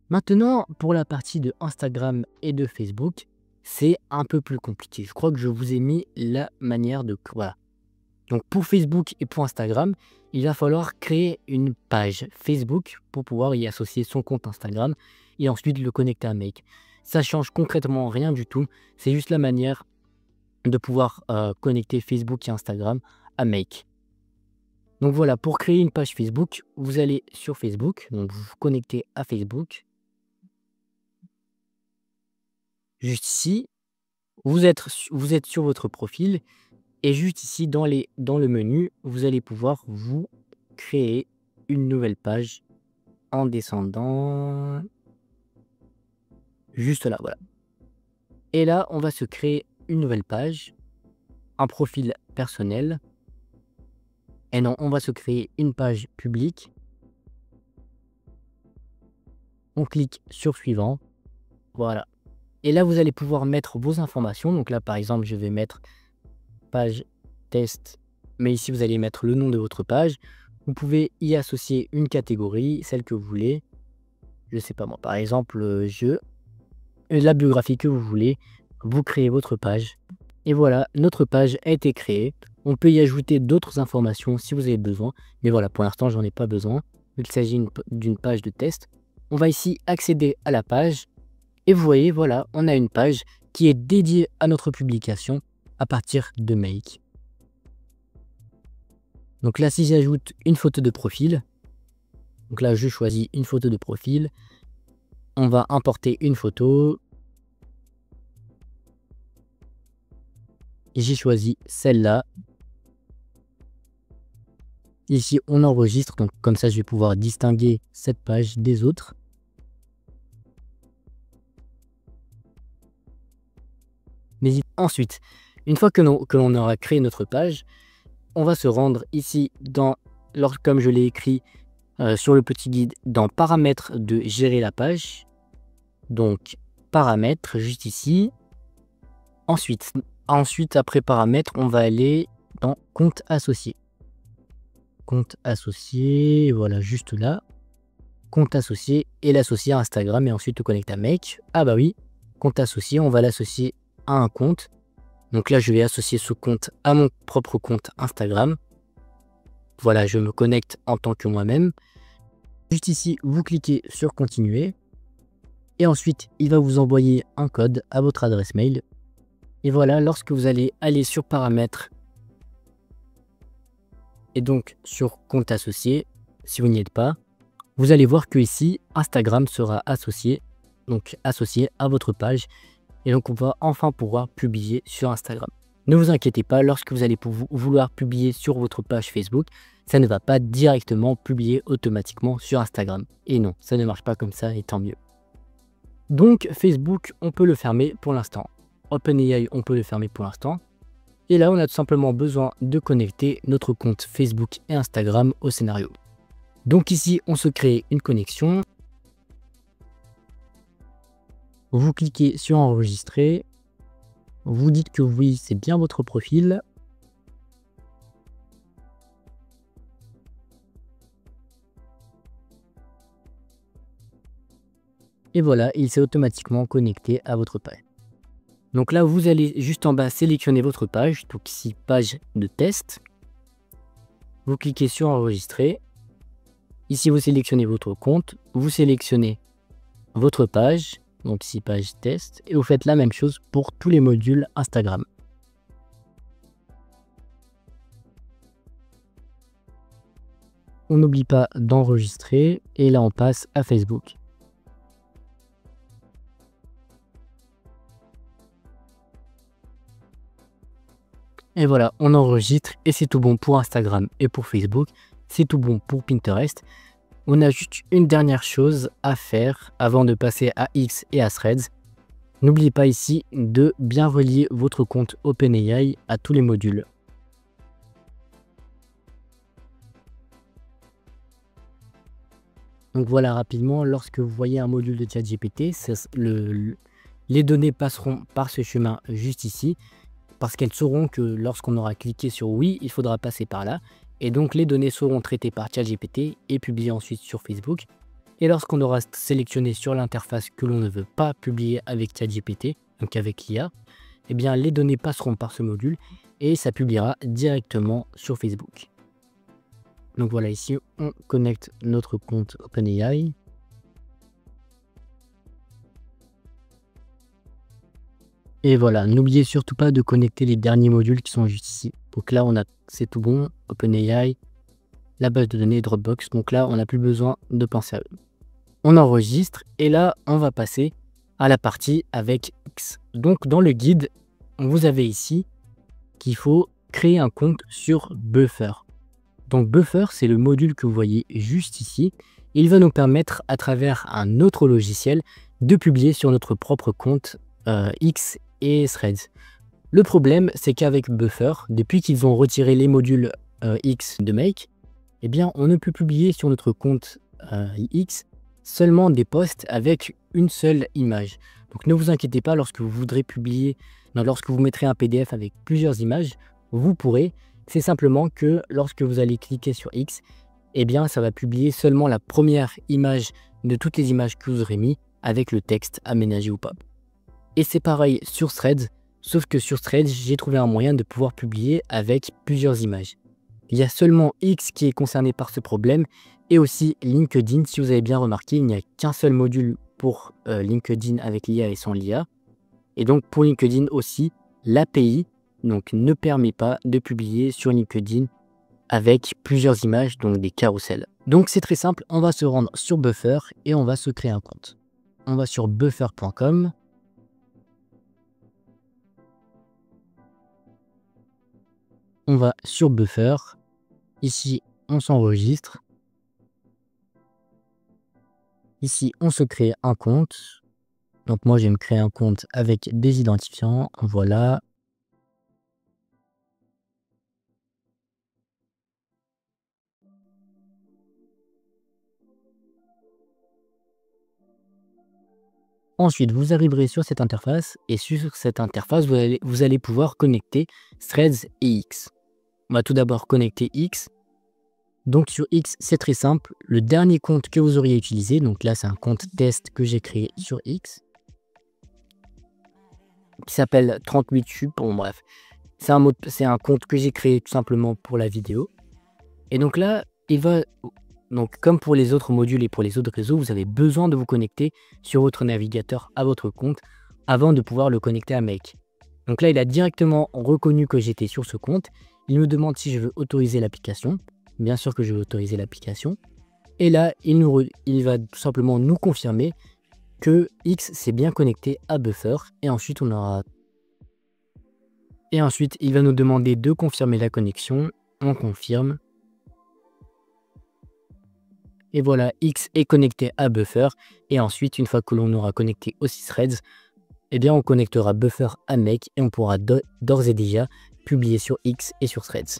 Maintenant, pour la partie de Instagram et de Facebook, c'est un peu plus compliqué. Je crois que je vous ai mis la manière de... Voilà. Donc pour Facebook et pour Instagram, il va falloir créer une page Facebook pour pouvoir y associer son compte Instagram et ensuite le connecter à Make. Ça change concrètement rien du tout. C'est juste la manière de pouvoir connecter Facebook et Instagram à Make. Donc voilà, pour créer une page Facebook, vous allez sur Facebook, donc vous vous connectez à Facebook. Juste ici, vous êtes sur votre profil et juste ici dans le menu, vous allez pouvoir vous créer une nouvelle page en descendant juste là, voilà. Et là, on va se créer une nouvelle page, un profil personnel. Et non, on va se créer une page publique. On clique sur suivant. Voilà. Et là, vous allez pouvoir mettre vos informations. Donc là, par exemple, je vais mettre page test. Mais ici, vous allez mettre le nom de votre page. Vous pouvez y associer une catégorie, celle que vous voulez. Je sais pas moi, par exemple, la biographie que vous voulez. Vous créez votre page. Et voilà, notre page a été créée. On peut y ajouter d'autres informations si vous avez besoin. Mais voilà, pour l'instant, j'en ai pas besoin. Vu qu'il s'agit d'une page de test. On va ici accéder à la page. Et vous voyez, voilà, on a une page qui est dédiée à notre publication à partir de Make. Donc là, si j'ajoute une photo de profil, donc là, je choisis une photo de profil. On va importer une photo. J'ai choisi celle-là. Ici, on enregistre, donc comme ça, je vais pouvoir distinguer cette page des autres. Mais ensuite, une fois que l'on aura créé notre page, on va se rendre ici comme je l'ai écrit sur le petit guide, dans paramètres de gérer la page. Donc, paramètres, juste ici. Ensuite, après paramètres, on va aller dans compte associé. Compte associé, voilà, juste là. Compte associé et l'associer à Instagram et ensuite le connecter à Make. Ah bah oui, compte associé, on va l'associer à un compte. Donc là, je vais associer ce compte à mon propre compte Instagram. Voilà, je me connecte en tant que moi-même. Juste ici, vous cliquez sur continuer. Et ensuite, il va vous envoyer un code à votre adresse mail. Et voilà, lorsque vous allez aller sur paramètres et donc sur compte associé, si vous n'y êtes pas, vous allez voir que ici, Instagram sera associé à votre page. Et donc, on va enfin pouvoir publier sur Instagram. Ne vous inquiétez pas, lorsque vous allez vouloir publier sur votre page Facebook, ça ne va pas directement publier automatiquement sur Instagram. Et non, ça ne marche pas comme ça, et tant mieux. Donc, Facebook, on peut le fermer pour l'instant. OpenAI, on peut le fermer pour l'instant. Et là, on a tout simplement besoin de connecter notre compte Facebook et Instagram au scénario. Donc ici, on se crée une connexion. Vous cliquez sur enregistrer. Vous dites que oui, c'est bien votre profil. Et voilà, il s'est automatiquement connecté à votre page. Donc là, vous allez juste en bas sélectionner votre page. Donc ici, page de test. Vous cliquez sur enregistrer. Ici, vous sélectionnez votre compte. Vous sélectionnez votre page. Donc ici, page test. Et vous faites la même chose pour tous les modules Instagram. On n'oublie pas d'enregistrer. Et là, on passe à Facebook. Et voilà, on enregistre et c'est tout bon pour Instagram et pour Facebook. C'est tout bon pour Pinterest. On a juste une dernière chose à faire avant de passer à X et à Threads. N'oubliez pas ici de bien relier votre compte OpenAI à tous les modules. Donc voilà, rapidement, lorsque vous voyez un module de ChatGPT, les données passeront par ce chemin juste ici, parce qu'elles sauront que lorsqu'on aura cliqué sur oui, il faudra passer par là. Et donc les données seront traitées par ChatGPT et publiées ensuite sur Facebook. Et lorsqu'on aura sélectionné sur l'interface que l'on ne veut pas publier avec ChatGPT, donc avec l'IA, eh bien les données passeront par ce module et ça publiera directement sur Facebook. Donc voilà, ici on connecte notre compte OpenAI. Et voilà, n'oubliez surtout pas de connecter les derniers modules qui sont juste ici. Donc là, c'est tout bon, OpenAI, la base de données Dropbox. Donc là, on n'a plus besoin de penser à eux. On enregistre et là, on va passer à la partie avec X. Donc dans le guide, vous avez ici qu'il faut créer un compte sur Buffer. Donc Buffer, c'est le module que vous voyez juste ici. Il va nous permettre, à travers un autre logiciel, de publier sur notre propre compte X et Threads. Le problème, c'est qu'avec Buffer, depuis qu'ils ont retiré les modules X de Make, eh bien, on ne peut publier sur notre compte X seulement des posts avec une seule image. Donc ne vous inquiétez pas, lorsque vous voudrez publier, lorsque vous mettrez un PDF avec plusieurs images, vous pourrez. C'est simplement que lorsque vous allez cliquer sur X, eh bien, ça va publier seulement la première image de toutes les images que vous aurez mis avec le texte aménagé ou pas. Et c'est pareil sur Threads, sauf que sur Threads, j'ai trouvé un moyen de pouvoir publier avec plusieurs images. Il y a seulement X qui est concerné par ce problème et aussi LinkedIn. Si vous avez bien remarqué, il n'y a qu'un seul module pour LinkedIn avec l'IA et sans l'IA. Et donc pour LinkedIn aussi, l'API ne permet pas de publier sur LinkedIn avec plusieurs images, donc des carousels. Donc c'est très simple, on va se rendre sur Buffer et on va se créer un compte. On va sur buffer.com. On va sur Buffer. Ici, on s'enregistre. Ici, on se crée un compte. Donc moi, je vais me créer un compte avec des identifiants. Voilà. Ensuite, vous arriverez sur cette interface et sur cette interface, vous allez pouvoir connecter Threads et X. On va tout d'abord connecter X. Donc sur X, c'est très simple. Le dernier compte que vous auriez utilisé, donc là, c'est un compte test que j'ai créé sur X, qui s'appelle 38tube. Bon, bref, c'est un compte que j'ai créé tout simplement pour la vidéo. Et donc là, donc, comme pour les autres modules et pour les autres réseaux, vous avez besoin de vous connecter sur votre navigateur à votre compte avant de pouvoir le connecter à Make. Donc là, il a directement reconnu que j'étais sur ce compte. Il me demande si je veux autoriser l'application. Bien sûr que je veux autoriser l'application. Et là, il va tout simplement nous confirmer que X s'est bien connecté à Buffer. Et ensuite, il va nous demander de confirmer la connexion. On confirme. Et voilà, X est connecté à Buffer. Et ensuite, une fois que l'on aura connecté aussi Threads, eh bien, on connectera Buffer à Make et on pourra d'ores et déjà publier sur X et sur Threads.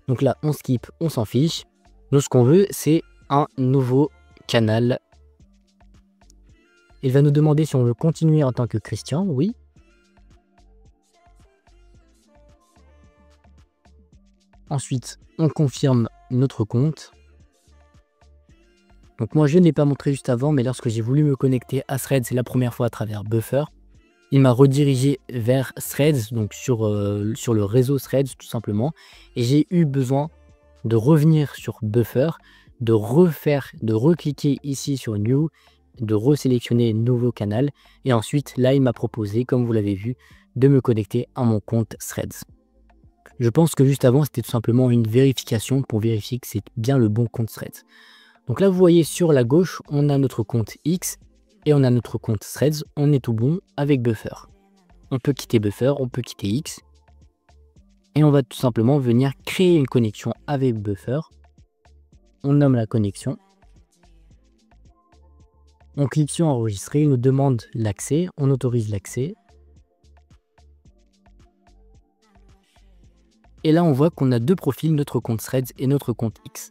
Donc là, on skip, on s'en fiche. Nous, ce qu'on veut, c'est un nouveau canal. Il va nous demander si on veut continuer en tant que Christian. Oui. Ensuite, on confirme notre compte. Donc moi, je ne l'ai pas montré juste avant, mais lorsque j'ai voulu me connecter à Threads la première fois à travers Buffer, il m'a redirigé vers Threads, donc sur le réseau Threads tout simplement. Et j'ai eu besoin de revenir sur Buffer, de recliquer ici sur New, de resélectionner Nouveau canal. Et ensuite, là, il m'a proposé, comme vous l'avez vu, de me connecter à mon compte Threads. Je pense que juste avant, c'était tout simplement une vérification pour vérifier que c'est bien le bon compte Threads. Donc là, vous voyez sur la gauche, on a notre compte X et on a notre compte Threads. On est tout bon avec Buffer. On peut quitter Buffer, on peut quitter X. Et on va tout simplement venir créer une connexion avec Buffer. On nomme la connexion. On clique sur enregistrer, il nous demande l'accès, on autorise l'accès. Et là, on voit qu'on a deux profils, notre compte Threads et notre compte X.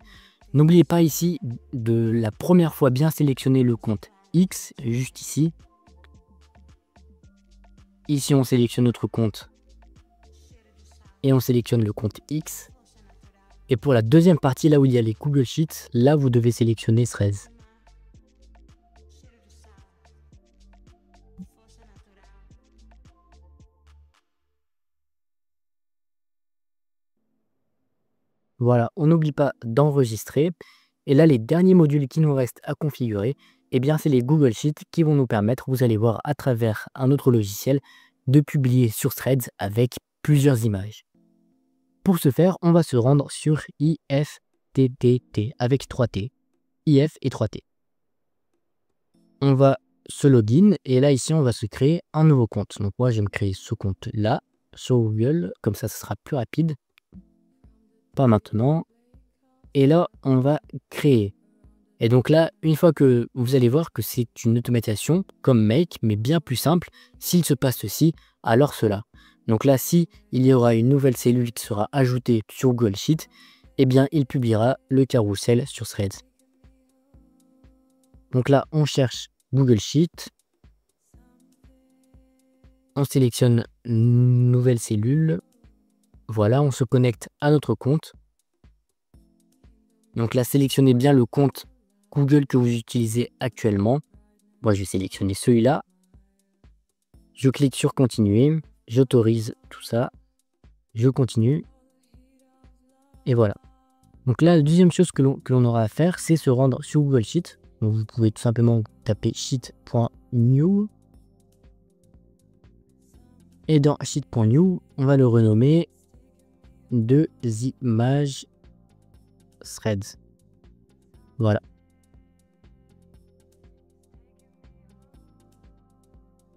N'oubliez pas ici de la première fois bien sélectionner le compte X, juste ici. Ici, on sélectionne notre compte et on sélectionne le compte X. Et pour la deuxième partie, là où il y a les Google Sheets, là, vous devez sélectionner Threads. Voilà, on n'oublie pas d'enregistrer. Et là, les derniers modules qui nous restent à configurer, eh bien, c'est les Google Sheets qui vont nous permettre, vous allez voir à travers un autre logiciel, de publier sur Threads avec plusieurs images. Pour ce faire, on va se rendre sur if IFTTT avec 3 T. IF et 3 T. On va se login et là ici on va se créer un nouveau compte. Donc moi je vais me créer ce compte là sur Google, comme ça sera plus rapide. Pas maintenant. Et là on va créer. Et donc là, une fois que vous allez voir que c'est une automatisation comme Make, mais bien plus simple, s'il se passe ceci, alors cela. Donc là, si il y aura une nouvelle cellule qui sera ajoutée sur Google Sheet, eh bien il publiera le carrousel sur Threads. Donc là, on cherche Google Sheet. On sélectionne nouvelle cellule. Voilà, on se connecte à notre compte. Donc là, sélectionnez bien le compte Google que vous utilisez actuellement. Moi, je vais sélectionner celui-là. Je clique sur continuer. J'autorise tout ça. Je continue. Et voilà. Donc là, la deuxième chose que l'on aura à faire, c'est se rendre sur Google Sheet. Donc vous pouvez tout simplement taper sheet.new. Et dans sheet.new, on va le renommer 2 images threads. Voilà.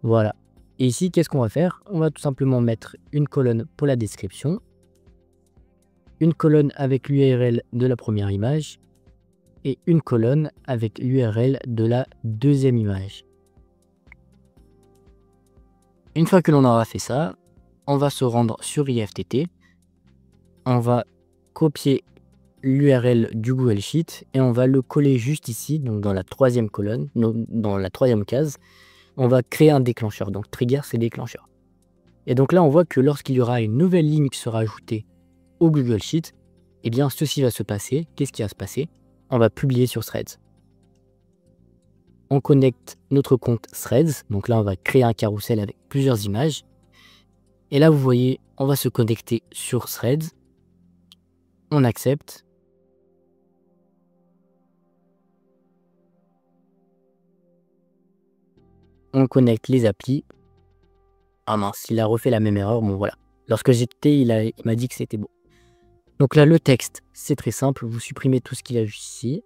Voilà. Et ici, qu'est-ce qu'on va faire? On va tout simplement mettre une colonne pour la description, une colonne avec l'URL de la première image et une colonne avec l'URL de la deuxième image. Une fois que l'on aura fait ça, on va se rendre sur IFTT, on va copier l'URL du Google Sheet et on va le coller juste ici, donc dans la troisième colonne, dans la troisième case. On va créer un déclencheur. Donc trigger, c'est déclencheur. Et donc là, on voit que lorsqu'il y aura une nouvelle ligne qui sera ajoutée au Google Sheet, eh bien ceci va se passer. Qu'est-ce qui va se passer? On va publier sur Threads. On connecte notre compte Threads. Donc là, on va créer un carrousel avec plusieurs images. Et là, vous voyez, on va se connecter sur Threads. On accepte. On connecte les applis. Ah mince, il a refait la même erreur. Bon, voilà. Lorsque j'étais, il m'a dit que c'était bon. Donc là, le texte, c'est très simple. Vous supprimez tout ce qu'il y a juste ici.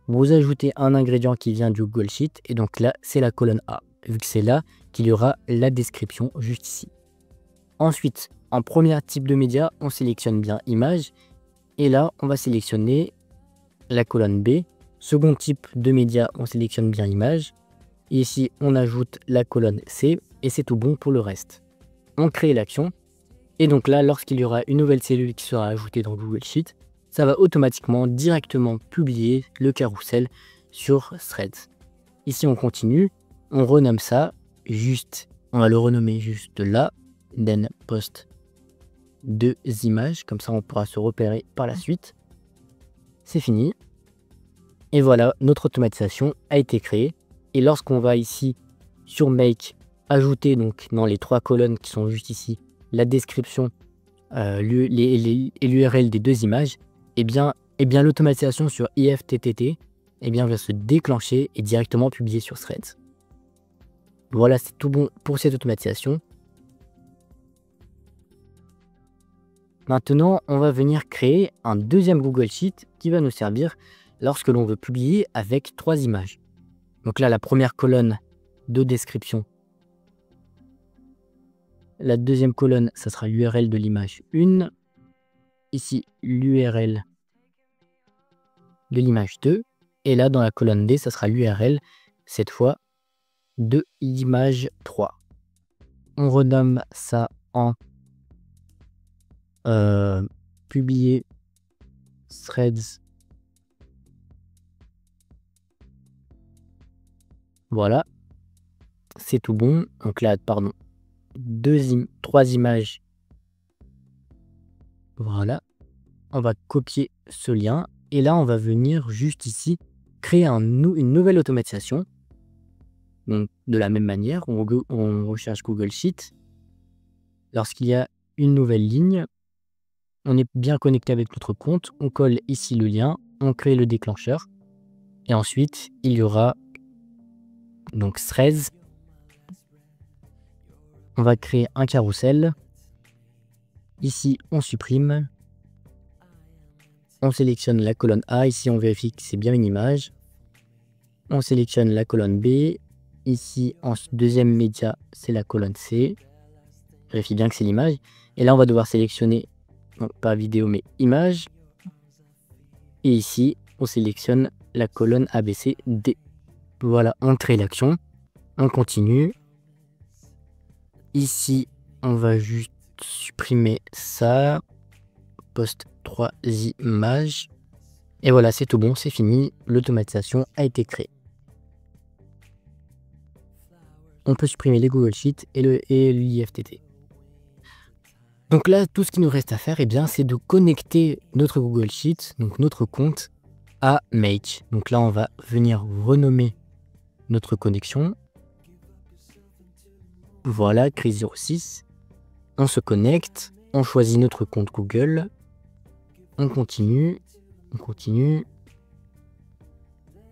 Vous ajoutez un ingrédient qui vient du Google Sheet. Et donc là, c'est la colonne A. Vu que c'est là qu'il y aura la description juste ici. Ensuite, en premier type de média, on sélectionne bien image. Et là, on va sélectionner la colonne B. Second type de média, on sélectionne bien image. Et ici, on ajoute la colonne C et c'est tout bon pour le reste. On crée l'action. Et donc là, lorsqu'il y aura une nouvelle cellule qui sera ajoutée dans Google Sheet, ça va automatiquement directement publier le carrousel sur Threads. Ici, on continue. On renomme ça juste. On va le renommer juste là. Then post 2 images. Comme ça, on pourra se repérer par la suite. C'est fini. Et voilà, notre automatisation a été créée. Et lorsqu'on va ici sur Make, ajouter donc dans les 3 colonnes qui sont juste ici, la description et l'URL des 2 images, eh bien l'automatisation sur IFTTT va se déclencher et directement publier sur Threads. Voilà, c'est tout bon pour cette automatisation. Maintenant, on va venir créer un deuxième Google Sheet qui va nous servir lorsque l'on veut publier avec 3 images. Donc là, la première colonne de description. La deuxième colonne, ça sera l'URL de l'image 1. Ici, l'URL de l'image 2. Et là, dans la colonne D, ça sera l'URL, cette fois, de l'image 3. On renomme ça en publier Threads. Voilà, c'est tout bon. Donc là, pardon, 3 images. Voilà, on va copier ce lien. Et là, on va venir juste ici créer une nouvelle automatisation. Donc, de la même manière, on recherche Google Sheet. Lorsqu'il y a une nouvelle ligne, on est bien connecté avec notre compte. On colle ici le lien, on crée le déclencheur. Et ensuite, il y aura donc Threads. On va créer un carrousel. Ici, on supprime. On sélectionne la colonne A, ici on vérifie que c'est bien une image. On sélectionne la colonne B, ici en deuxième média c'est la colonne C. Vérifie bien que c'est l'image. Et là on va devoir sélectionner, non pas vidéo mais image. Et ici on sélectionne la colonne ABCD. Voilà, on crée l'action. On continue. Ici on va juste supprimer ça. Poste 3 images. Et voilà, c'est tout bon, c'est fini. L'automatisation a été créée. On peut supprimer les Google Sheets et l'IFTT. Donc là, tout ce qu'il nous reste à faire, eh bien, c'est de connecter notre Google Sheet, donc notre compte, à Make. Donc là, on va venir renommer notre connexion. Voilà, Chris06. On se connecte, on choisit notre compte Google. On continue.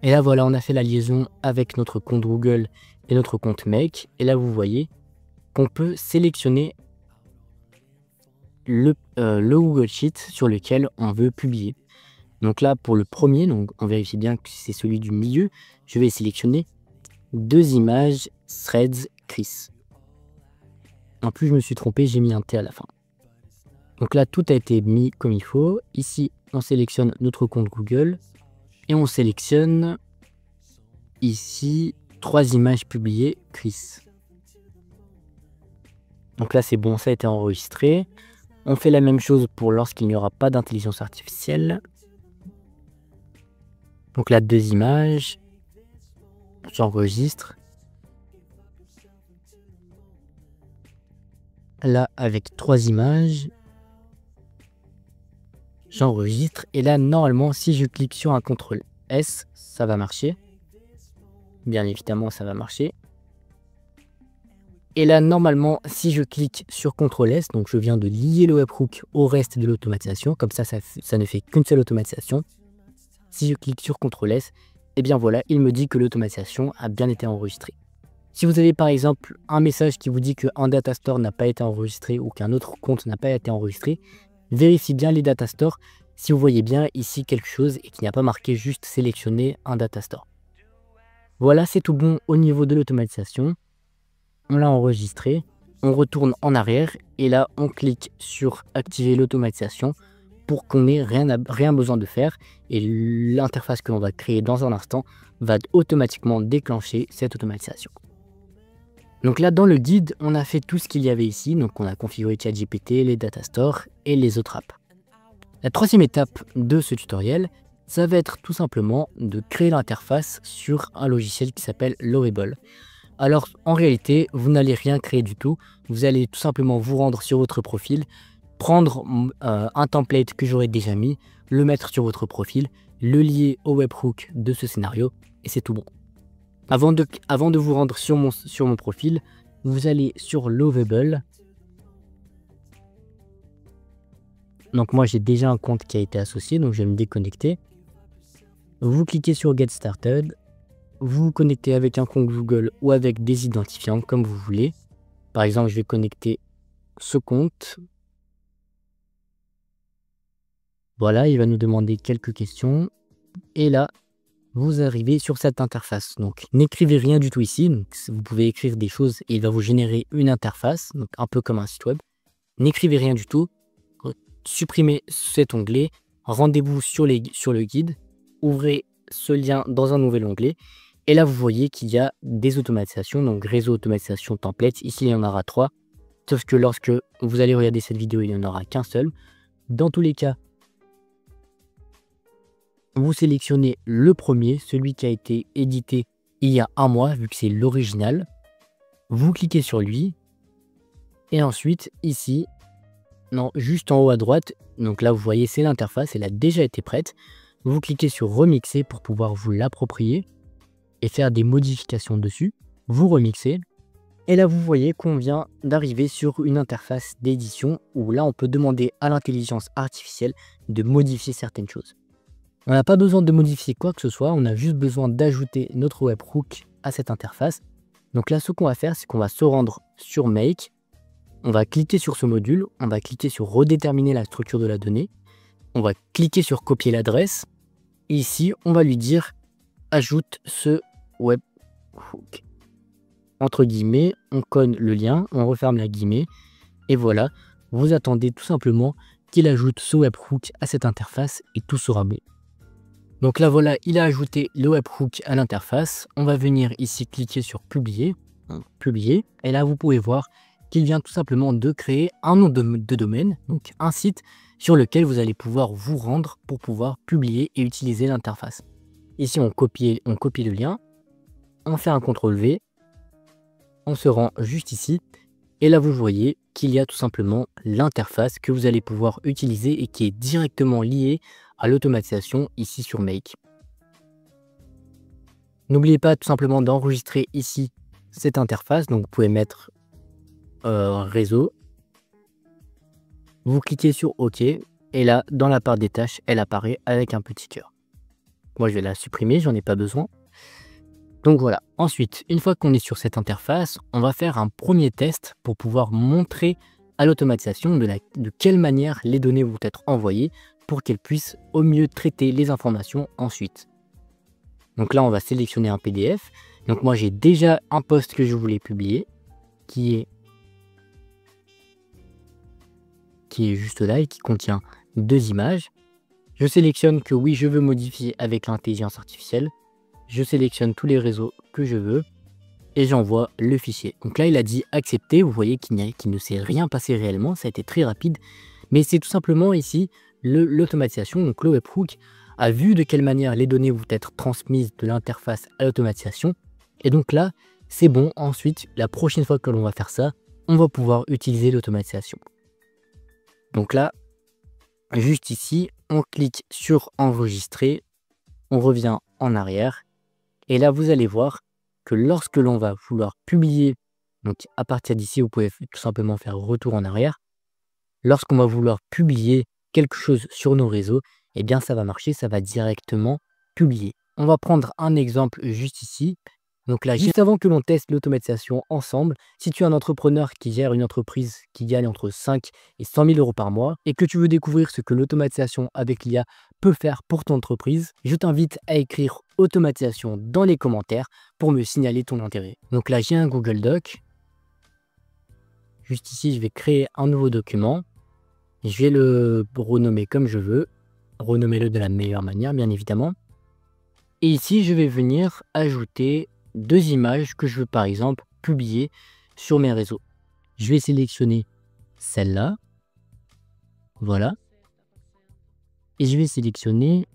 Et là, voilà, on a fait la liaison avec notre compte Google et notre compte Make. Et là, vous voyez qu'on peut sélectionner le Google Sheet sur lequel on veut publier. Donc là, pour le premier, donc on vérifie bien que c'est celui du milieu. Je vais sélectionner 2 images Threads Chris. En plus, je me suis trompé, j'ai mis un T à la fin. Donc là, tout a été mis comme il faut. Ici, on sélectionne notre compte Google et on sélectionne ici 3 images publiées Chris. Donc là, c'est bon, ça a été enregistré. On fait la même chose pour lorsqu'il n'y aura pas d'intelligence artificielle. Donc là, 2 images. J'enregistre. Là, avec 3 images. J'enregistre. Et là, normalement, si je clique sur un CTRL S, ça va marcher. Bien évidemment, ça va marcher. Et là, normalement, si je clique sur CTRL S, donc je viens de lier le webhook au reste de l'automatisation, comme ça ne fait qu'une seule automatisation. Si je clique sur CTRL S, et bien voilà, il me dit que l'automatisation a bien été enregistrée. Si vous avez par exemple un message qui vous dit qu'un datastore n'a pas été enregistré ou qu'un autre compte n'a pas été enregistré, vérifiez bien les datastores si vous voyez bien ici quelque chose et qu'il n'y a pas marqué juste sélectionner un datastore. Voilà, c'est tout bon au niveau de l'automatisation. On l'a enregistré, on retourne en arrière et là on clique sur activer l'automatisation pour qu'on n'ait rien besoin de faire et l'interface que l'on va créer dans un instant va automatiquement déclencher cette automatisation. Donc là dans le guide on a fait tout ce qu'il y avait ici, donc on a configuré ChatGPT, les datastores et les autres apps. La troisième étape de ce tutoriel, ça va être tout simplement de créer l'interface sur un logiciel qui s'appelle Lovable. Alors en réalité, vous n'allez rien créer du tout, vous allez tout simplement vous rendre sur votre profil, prendre un template que j'aurais déjà mis, le mettre sur votre profil, le lier au webhook de ce scénario et c'est tout bon. Avant de vous rendre sur mon profil, vous allez sur Lovable. Donc moi j'ai déjà un compte qui a été associé, donc je vais me déconnecter. Vous cliquez sur Get Started. Vous vous connectez avec un compte Google ou avec des identifiants comme vous voulez. Par exemple, je vais connecter ce compte. Voilà, il va nous demander quelques questions. Et là, vous arrivez sur cette interface. Donc, n'écrivez rien du tout ici. Donc, vous pouvez écrire des choses et il va vous générer une interface, donc un peu comme un site web. N'écrivez rien du tout. Supprimez cet onglet. Rendez-vous sur le guide. Ouvrez ce lien dans un nouvel onglet. Et là, vous voyez qu'il y a des automatisations, donc réseau automatisation template. Ici, il y en aura 3. Sauf que lorsque vous allez regarder cette vidéo, il n'y en aura qu'un seul. Dans tous les cas, vous sélectionnez le premier, celui qui a été édité il y a un mois, vu que c'est l'original. Vous cliquez sur lui. Et ensuite, ici, non, juste en haut à droite, donc là, vous voyez, c'est l'interface, elle a déjà été prête. Vous cliquez sur remixer pour pouvoir vous l'approprier et faire des modifications dessus, vous remixez, et là vous voyez qu'on vient d'arriver sur une interface d'édition où là on peut demander à l'intelligence artificielle de modifier certaines choses. On n'a pas besoin de modifier quoi que ce soit, on a juste besoin d'ajouter notre webhook à cette interface. Donc là ce qu'on va faire, c'est qu'on va se rendre sur Make, on va cliquer sur ce module, on va cliquer sur redéterminer la structure de la donnée, On va cliquer sur copier l'adresse. Ici, on va lui dire ajoute ce webhook. Entre guillemets, on colle le lien, on referme la guillemets. Et voilà, vous attendez tout simplement qu'il ajoute ce webhook à cette interface et tout sera bon. Donc là, voilà, il a ajouté le webhook à l'interface. On va venir ici cliquer sur publier. Publier. Et là, vous pouvez voir qu'il vient tout simplement de créer un nom de domaine, donc un site sur lequel vous allez pouvoir vous rendre pour pouvoir publier et utiliser l'interface. Ici, on copie le lien, on fait un CTRL-V, on se rend juste ici. Et là, vous voyez qu'il y a tout simplement l'interface que vous allez pouvoir utiliser et qui est directement liée à l'automatisation ici sur Make. N'oubliez pas tout simplement d'enregistrer ici cette interface. Donc, vous pouvez mettre réseau. Vous cliquez sur OK. Et là, dans la barre des tâches, elle apparaît avec un petit cœur. Moi, je vais la supprimer, j'en ai pas besoin. Donc voilà, ensuite, une fois qu'on est sur cette interface, on va faire un premier test pour pouvoir montrer à l'automatisation de quelle manière les données vont être envoyées pour qu'elle puisse au mieux traiter les informations ensuite. Donc là, on va sélectionner un PDF. Donc moi, j'ai déjà un post que je voulais publier qui est juste là et qui contient 2 images. Je sélectionne que oui, je veux modifier avec l'intelligence artificielle. Je sélectionne tous les réseaux que je veux et j'envoie le fichier. Donc là, il a dit accepter. Vous voyez qu'il ne s'est rien passé réellement. Ça a été très rapide. Mais c'est tout simplement ici l'automatisation. Donc le webhook a vu de quelle manière les données vont être transmises de l'interface à l'automatisation. Et donc là, c'est bon. Ensuite, la prochaine fois que l'on va faire ça, on va pouvoir utiliser l'automatisation. Donc là, juste ici, on clique sur enregistrer. On revient en arrière. Et là, vous allez voir que lorsque l'on va vouloir publier, donc à partir d'ici, vous pouvez tout simplement faire retour en arrière. Lorsqu'on va vouloir publier quelque chose sur nos réseaux, eh bien ça va marcher, ça va directement publier. On va prendre un exemple juste ici. Donc là, juste avant que l'on teste l'automatisation ensemble, si tu es un entrepreneur qui gère une entreprise qui gagne entre 5 et 100 000 euros par mois et que tu veux découvrir ce que l'automatisation avec l'IA peut faire pour ton entreprise, je t'invite à écrire automatisation dans les commentaires pour me signaler ton intérêt. Donc là, j'ai un Google Doc. Juste ici, je vais créer un nouveau document. Je vais le renommer comme je veux. Renommer-le de la meilleure manière, bien évidemment. Et ici, je vais venir ajouter 2 images que je veux par exemple publier sur mes réseaux. Je vais sélectionner celle-là. Voilà. Et je vais sélectionner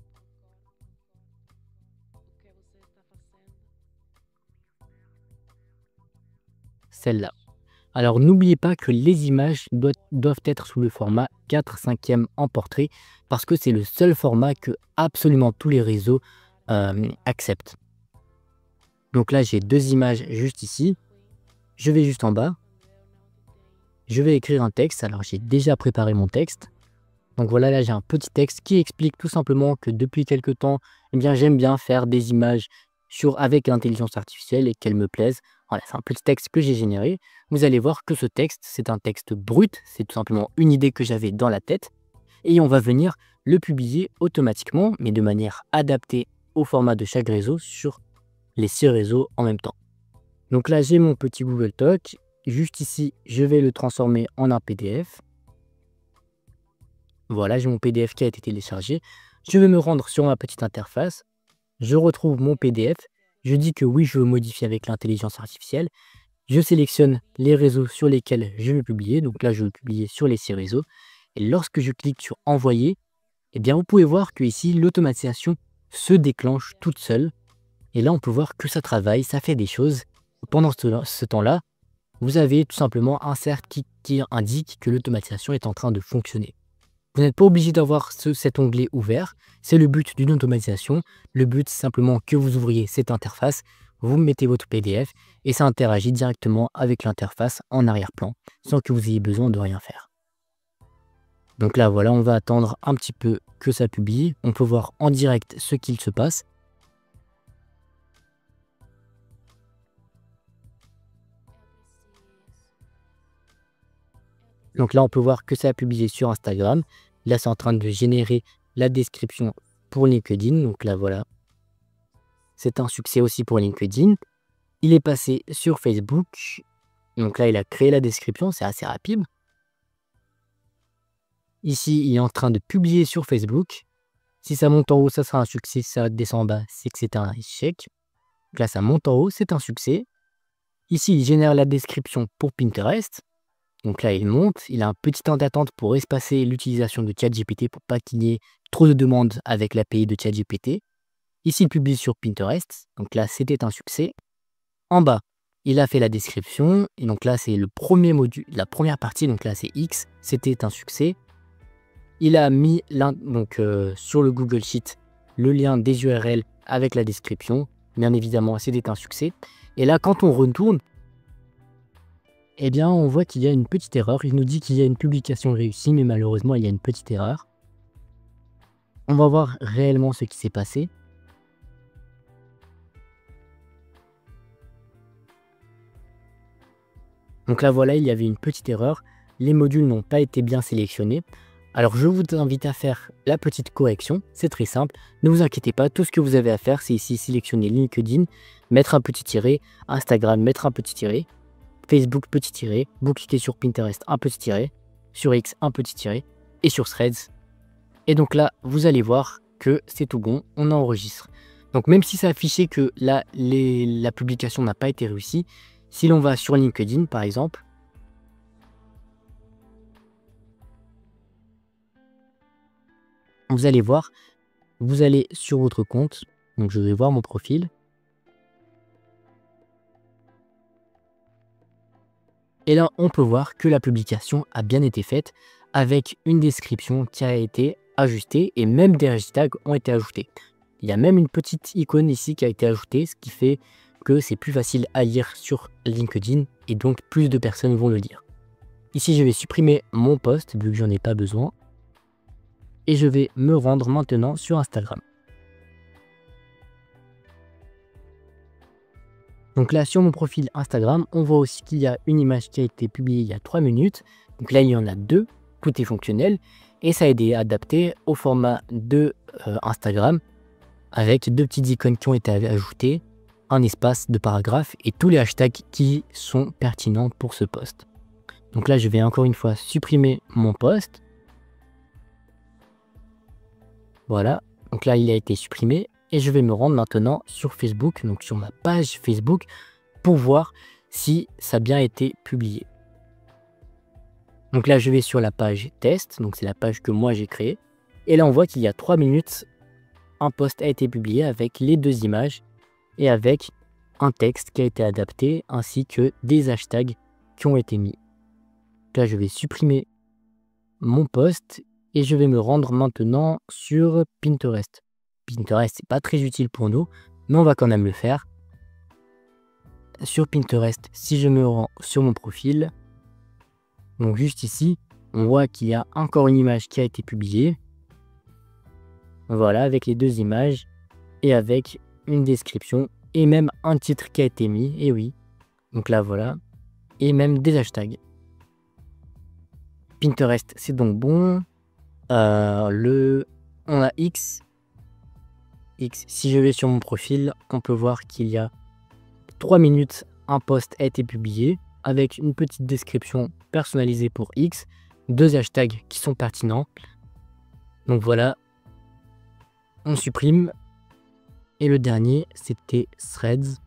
celle-là. Alors n'oubliez pas que les images doivent être sous le format 4/5 en portrait parce que c'est le seul format que absolument tous les réseaux acceptent. Donc là, j'ai 2 images juste ici. Je vais juste en bas. Je vais écrire un texte. Alors, j'ai déjà préparé mon texte. Donc voilà, là, j'ai un petit texte qui explique tout simplement que depuis quelques temps, eh bien, j'aime bien faire des images avec l'intelligence artificielle et qu'elles me plaisent. Voilà, c'est un petit texte que j'ai généré. Vous allez voir que ce texte, c'est un texte brut. C'est tout simplement une idée que j'avais dans la tête. Et on va venir le publier automatiquement, mais de manière adaptée au format de chaque réseau sur les 6 réseaux en même temps. Donc là, j'ai mon petit Google Doc. Juste ici, je vais le transformer en un PDF. Voilà, j'ai mon PDF qui a été téléchargé. Je vais me rendre sur ma petite interface. Je retrouve mon PDF. Je dis que oui, je veux modifier avec l'intelligence artificielle. Je sélectionne les réseaux sur lesquels je veux publier. Donc là, je veux publier sur les 6 réseaux. Et lorsque je clique sur envoyer, eh bien, vous pouvez voir que ici, l'automatisation se déclenche toute seule. Et là, on peut voir que ça travaille, ça fait des choses. Pendant ce temps-là, vous avez tout simplement un cercle qui indique que l'automatisation est en train de fonctionner. Vous n'êtes pas obligé d'avoir cet onglet ouvert. C'est le but d'une automatisation. Le but, c'est simplement que vous ouvriez cette interface, vous mettez votre PDF et ça interagit directement avec l'interface en arrière-plan sans que vous ayez besoin de rien faire. Donc là, voilà, on va attendre un petit peu que ça publie. On peut voir en direct ce qu'il se passe. Donc là, on peut voir que ça a publié sur Instagram. Là, c'est en train de générer la description pour LinkedIn. Donc là, voilà. C'est un succès aussi pour LinkedIn. Il est passé sur Facebook. Donc là, il a créé la description. C'est assez rapide. Ici, il est en train de publier sur Facebook. Si ça monte en haut, ça sera un succès. Si ça descend en bas, c'est que c'est un échec. Donc là, ça monte en haut, c'est un succès. Ici, il génère la description pour Pinterest. Donc là, il monte. Il a un petit temps d'attente pour espacer l'utilisation de ChatGPT pour pas qu'il y ait trop de demandes avec l'API de ChatGPT. Ici, il publie sur Pinterest. Donc là, c'était un succès. En bas, il a fait la description. Et donc là, c'est le premier module, la première partie. Donc là, c'est X. C'était un succès. Il a mis sur le Google Sheet le lien des URL avec la description. Bien évidemment, c'était un succès. Et là, quand on retourne, eh bien, on voit qu'il y a une petite erreur. Il nous dit qu'il y a une publication réussie, mais malheureusement, il y a une petite erreur. On va voir réellement ce qui s'est passé. Donc là, voilà, il y avait une petite erreur. Les modules n'ont pas été bien sélectionnés. Alors, je vous invite à faire la petite correction. C'est très simple. Ne vous inquiétez pas. Tout ce que vous avez à faire, c'est ici sélectionner LinkedIn, mettre un petit tiret, Instagram, mettre un petit tiret, Facebook, petit tiret, vous cliquez sur Pinterest, un petit tiret, sur X, un petit tiret, et sur Threads. Et donc là, vous allez voir que c'est tout bon, on enregistre. Donc même si ça affichait que là, la publication n'a pas été réussie, si l'on va sur LinkedIn, par exemple, vous allez voir, vous allez sur votre compte, donc je vais voir mon profil. Et là, on peut voir que la publication a bien été faite avec une description qui a été ajustée et même des hashtags ont été ajoutés. Il y a même une petite icône ici qui a été ajoutée, ce qui fait que c'est plus facile à lire sur LinkedIn et donc plus de personnes vont le lire. Ici, je vais supprimer mon post vu que j'en ai pas besoin et je vais me rendre maintenant sur Instagram. Donc là, sur mon profil Instagram, on voit aussi qu'il y a une image qui a été publiée il y a 3 minutes. Donc là, il y en a 2, tout est fonctionnel. Et ça a été adapté au format de Instagram avec 2 petites icônes qui ont été ajoutées, un espace de paragraphe et tous les hashtags qui sont pertinents pour ce post. Donc là, je vais encore une fois supprimer mon post. Voilà, donc là, il a été supprimé. Et je vais me rendre maintenant sur Facebook, donc sur ma page Facebook, pour voir si ça a bien été publié. Donc là, je vais sur la page test, donc c'est la page que moi j'ai créée. Et là, on voit qu'il y a 3 minutes, un post a été publié avec les 2 images et avec un texte qui a été adapté, ainsi que des hashtags qui ont été mis. Donc là, je vais supprimer mon post et je vais me rendre maintenant sur Pinterest. Pinterest, c'est pas très utile pour nous, mais on va quand même le faire. Sur Pinterest, si je me rends sur mon profil, donc juste ici, on voit qu'il y a encore une image qui a été publiée. Voilà, avec les 2 images et avec une description et même un titre qui a été mis, et oui. Donc là, voilà. Et même des hashtags. Pinterest, c'est donc bon. On a X. Si je vais sur mon profil, on peut voir qu'il y a 3 minutes, un post a été publié avec une petite description personnalisée pour X, 2 hashtags qui sont pertinents. Donc voilà, on supprime. Et le dernier, c'était Threads.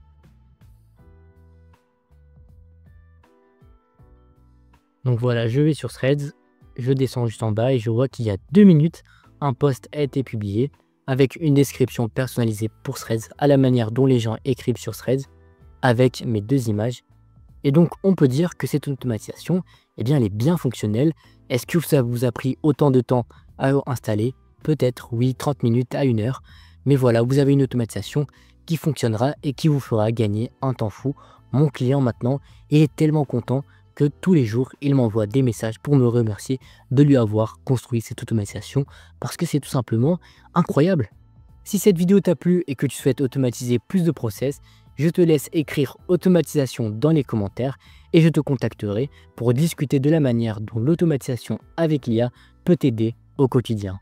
Donc voilà, je vais sur Threads, je descends juste en bas et je vois qu'il y a 2 minutes, un post a été publié avec une description personnalisée pour Threads à la manière dont les gens écrivent sur Threads avec mes 2 images. Et donc, on peut dire que cette automatisation, eh bien, elle est bien fonctionnelle. Est-ce que ça vous a pris autant de temps à installer? Peut-être, oui, 30 minutes à 1 heure. Mais voilà, vous avez une automatisation qui fonctionnera et qui vous fera gagner un temps fou. Mon client, maintenant, est tellement content que tous les jours, il m'envoie des messages pour me remercier de lui avoir construit cette automatisation parce que c'est tout simplement incroyable. Si cette vidéo t'a plu et que tu souhaites automatiser plus de process, je te laisse écrire automatisation dans les commentaires et je te contacterai pour discuter de la manière dont l'automatisation avec l'IA peut t'aider au quotidien.